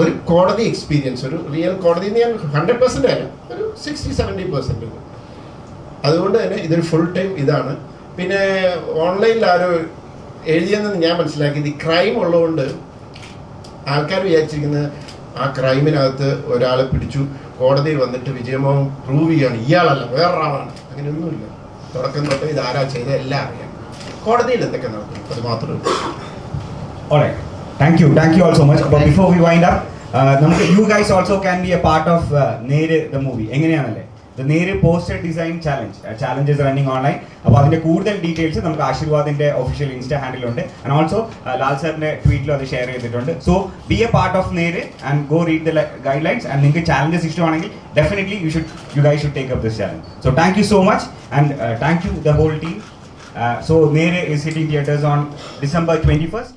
ഒരു കോടതി എക്സ്പീരിയൻസ്, ഒരു റിയൽ കോടതി എന്ന് ഞാൻ 100% അല്ല, ഒരു 60-70%. അതുകൊണ്ട് തന്നെ ഇതൊരു ഫുൾ ടൈം ഇതാണ്. പിന്നെ ഓൺലൈനിൽ ആരോ എഴുതിയെന്ന് ഞാൻ മനസ്സിലാക്കിയത് ഈ ക്രൈം ഉള്ളതുകൊണ്ട് ആൾക്കാർ വിചാരിച്ചിരിക്കുന്നത് ആ ക്രൈമിനകത്ത് ഒരാളെ പിടിച്ചു കോടതിയിൽ വന്നിട്ട് വിജയമോഹൻ പ്രൂവ് ചെയ്യാണ്, ഇയാളല്ല വേറൊരാളാണ്. അങ്ങനെയൊന്നുമില്ല. തുടക്കം തൊട്ട് ഇത് ആരാ ചെയ്ത എല്ലാം അറിയാം. കോടതിയിൽ എന്തൊക്കെ നടക്കും അത് മാത്രമേ ഉള്ളൂ.
Alright, thank you all so much. But before we wind up, you guys also can be a part of Nere the movie. എങ്ങനെയാണല്ലേ The Nere poster design challenge is running online. അപ്പോൾ അതിന്റെ കൂടുതൽ ഡീറ്റെയിൽസ് നമുക്ക് ആശീർവാദിന്റെ official insta handle ഉണ്ട്. And also Lal സാറിന്റെ ട്വീറ്റിലും അത് share ചെയ്തിട്ടുണ്ട്. So B A part of Nere and go read the guidelines. And നിങ്ങൾക്ക് challenges ഇഷ്ടമാണെങ്കിൽ definitely you guys should take up this challenge. So thank you so much and thank you the whole team. So Nere is hitting theaters on December 21st.